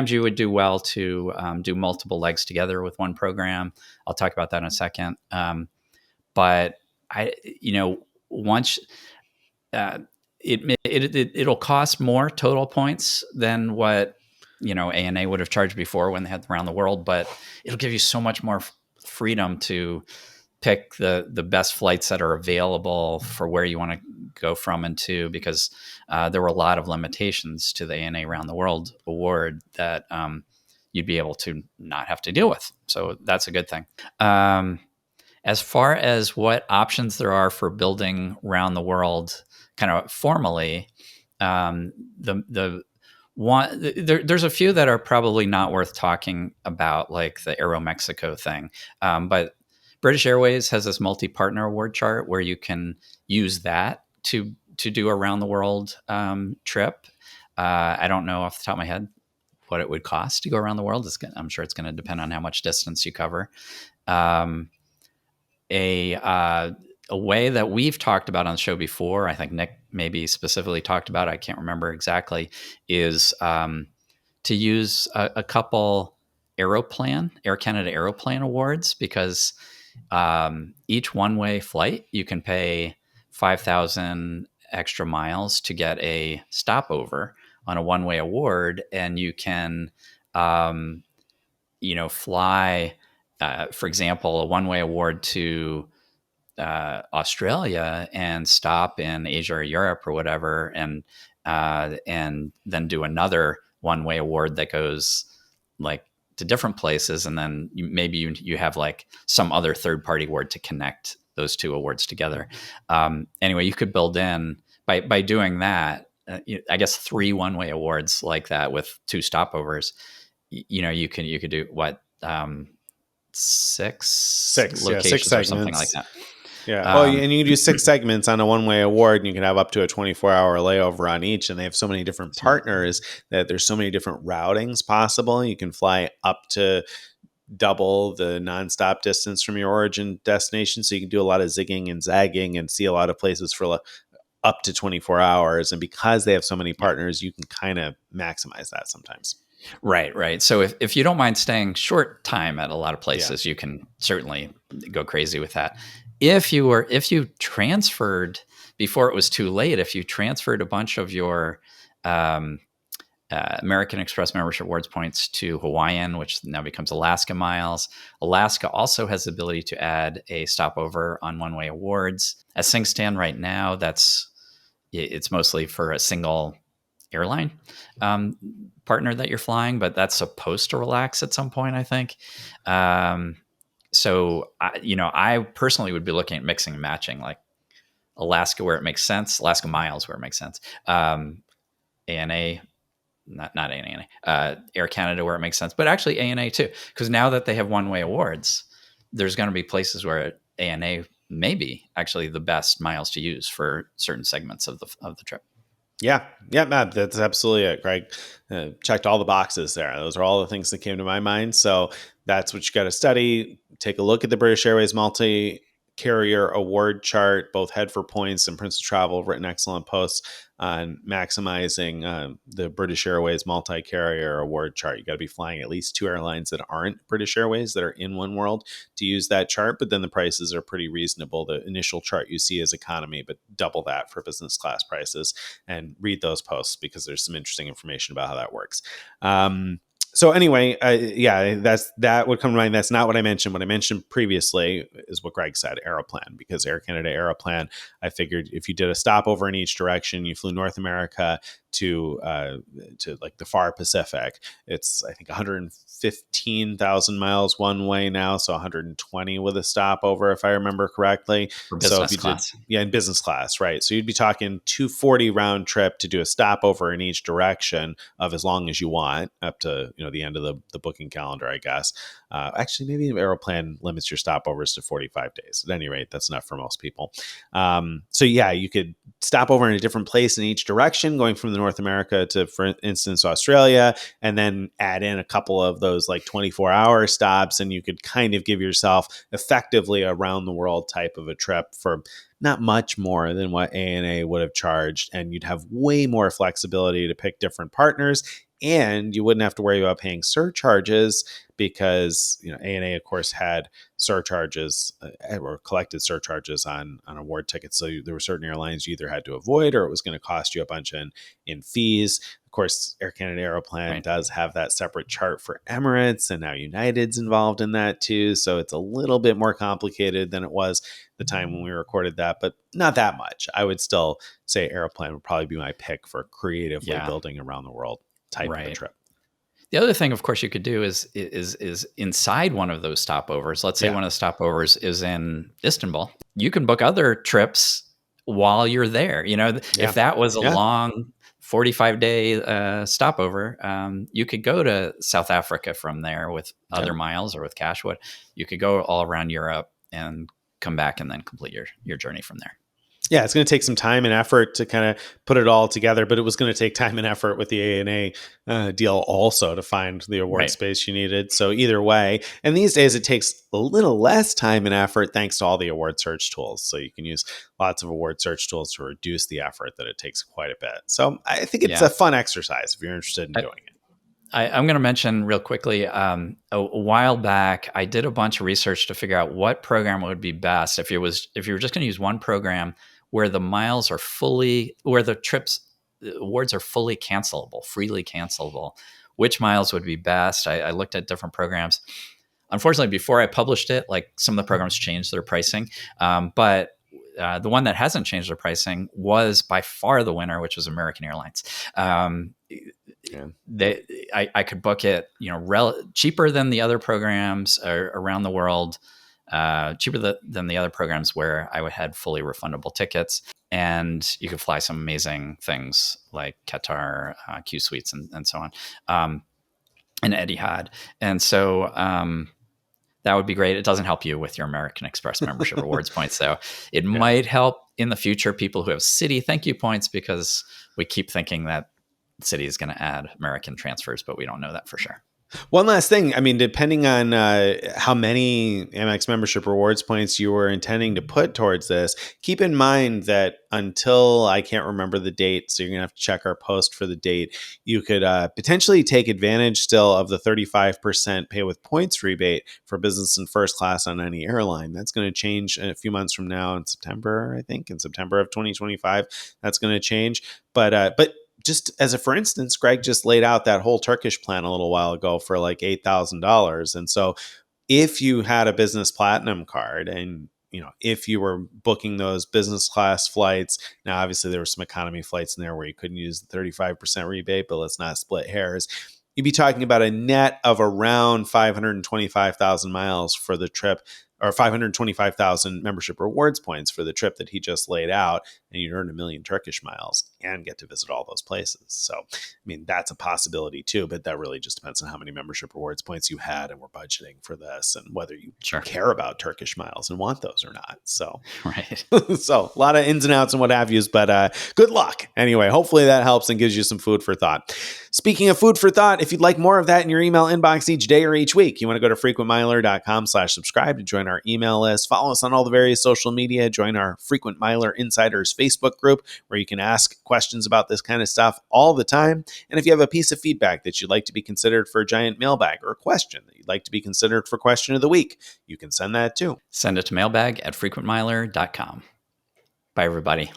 you would do well to do multiple legs together with one program. I'll talk about that in a second. But once it'll cost more total points than what ANA would have charged before when they had around the world, but it'll give you so much more freedom to pick the best flights that are available for where you want to go from and to, because there were a lot of limitations to the ANA Around the World award that you'd be able to not have to deal with. So that's a good thing. As far as what options there are for building around the world kind of formally, The one there's a few that are probably not worth talking about, like the Aeromexico thing, but British Airways has this multi-partner award chart where you can use that to do a round the world trip. I don't know off the top of my head what it would cost to go around the world. I'm sure it's going to depend on how much distance you cover. Um, a way that we've talked about on the show before, I think Nick maybe specifically talked about, I can't remember exactly, is to use a couple Aeroplan, Air Canada Aeroplan awards, because each one-way flight, you can pay 5,000 extra miles to get a stopover on a one-way award, and you can, fly, for example, a one-way award to Australia and stop in Asia or Europe or whatever, and then do another one-way award that goes like to different places, and then maybe you have like some other third-party award to connect those two awards together. Anyway, you could build in by doing that. I guess 3 one-way awards like that with 2 stopovers. You could do what, 6 Yeah, 6 locations or something like segments. that. Yeah. Well, and you can do 6 segments on a one-way award, and you can have up to a 24-hour layover on each. And they have so many different partners that there's so many different routings possible. You can fly up to double the nonstop distance from your origin destination. So you can do a lot of zigging and zagging and see a lot of places for up to 24 hours. And because they have so many partners, you can kind of maximize that sometimes. Right. So if you don't mind staying short time at a lot of places, you can certainly go crazy with that. If you transferred before it was too late, if you transferred a bunch of your American Express membership awards points to Hawaiian, which now becomes Alaska miles. Alaska also has the ability to add a stopover on one-way awards. As things stand right now, it's mostly for a single airline partner that you're flying, but that's supposed to relax at some point, I think. So I personally would be looking at mixing and matching, like Alaska where it makes sense, Alaska miles where it makes sense, ANA, not ANA, Air Canada where it makes sense, but actually ANA too, because now that they have one-way awards, there's going to be places where ANA may be actually the best miles to use for certain segments of the trip. Yeah, Matt, that's absolutely it. Greg checked all the boxes there. Those are all the things that came to my mind. So that's what you got to study. Take a look at the British Airways multi-carrier award chart. Both Head for Points and Prince of Travel have written excellent posts on maximizing the British Airways multi-carrier award chart. You got to be flying at least 2 airlines that aren't British Airways, that are in one world, to use that chart. But then the prices are pretty reasonable. The initial chart you see is economy, but double that for business class prices. And read those posts because there's some interesting information about how that works. So anyway, that would come to mind. That's not what I mentioned. What I mentioned previously is what Greg said, Aeroplan, because Air Canada Aeroplan, I figured if you did a stopover in each direction, you flew North America to like the far Pacific, it's I think 115,000 miles one way now, so 120 with a stopover if I remember correctly. For business class. In business class, right? So you'd be talking 240 round trip to do a stopover in each direction of as long as you want, up to the end of the booking calendar, I guess. Actually, maybe Aeroplan limits your stopovers to 45 days. At any rate, that's enough for most people. So yeah, you could stop over in a different place in each direction, going from the North America to, for instance, Australia, and then add in a couple of those like 24-hour stops, and you could kind of give yourself effectively a round the world type of a trip for not much more than what ANA would have charged, and you'd have way more flexibility to pick different partners, and you wouldn't have to worry about paying surcharges because ANA, of course, had surcharges or collected surcharges on award tickets. So there were certain airlines you either had to avoid, or it was going to cost you a bunch in fees. Of course, Air Canada Aeroplan does have that separate chart for Emirates, and now United's involved in that too. So it's a little bit more complicated than it was the time when we recorded that, but not that much. I would still say Aeroplan would probably be my pick for creatively building around the world type of a trip. The other thing, of course, you could do is inside one of those stopovers. Let's say one of the stopovers is in Istanbul. You can book other trips while you're there. If that was a long 45-day stopover, you could go to South Africa from there with other miles or with Cashwood. You could go all around Europe and come back and then complete your journey from there. Yeah, it's going to take some time and effort to kind of put it all together, but it was going to take time and effort with the ANA deal also to find the award space you needed. So either way, and these days it takes a little less time and effort thanks to all the award search tools. So you can use lots of award search tools to reduce the effort that it takes quite a bit. So I think it's a fun exercise if you're interested in doing it. I'm going to mention real quickly, a while back, I did a bunch of research to figure out what program would be best if you were just going to use one program where the miles are where the awards are fully cancelable, freely cancelable. Which miles would be best? I looked at different programs. Unfortunately, before I published it, like some of the programs changed their pricing, but the one that hasn't changed their pricing was by far the winner, which was American Airlines. I could book it, cheaper than the other programs around the world, cheaper than the other programs where I had fully refundable tickets, and you could fly some amazing things like Qatar, Q Suites, and so on, and Etihad, and so. That would be great. It doesn't help you with your American Express membership rewards points, though. It might help in the future people who have Citi thank you points, because we keep thinking that Citi is going to add American transfers, but we don't know that for sure. One last thing. I mean, depending on how many Amex membership rewards points you were intending to put towards this, keep in mind that until I can't remember the date, so you're going to have to check our post for the date, you could potentially take advantage still of the 35% pay with points rebate for business and first class on any airline. That's going to change a few months from now in September, I think, in September of 2025. That's going to change. But just as a for instance, Greg just laid out that whole Turkish plan a little while ago for like $8,000. And so if you had a business platinum card and if you were booking those business class flights, now obviously there were some economy flights in there where you couldn't use the 35% rebate, but let's not split hairs. You'd be talking about a net of around 525,000 miles for the trip, or 525,000 membership rewards points for the trip that he just laid out, and you'd earn 1 million Turkish miles and get to visit all those places. So, I mean, that's a possibility too, but that really just depends on how many membership rewards points you had and were budgeting for this, and whether you care about Turkish miles and want those or not. So, so a lot of ins and outs and what have yous, but good luck. Anyway, hopefully that helps and gives you some food for thought. Speaking of food for thought, if you'd like more of that in your email inbox each day or each week, you want to go to frequentmiler.com/subscribe to join our email list. Follow us on all the various social media. Join our Frequent Miler Insiders Facebook group, where you can ask questions about this kind of stuff all the time. And if you have a piece of feedback that you'd like to be considered for a giant mailbag, or a question that you'd like to be considered for question of the week, you can send that too. Send it to mailbag@frequentmiler.com. Bye, everybody.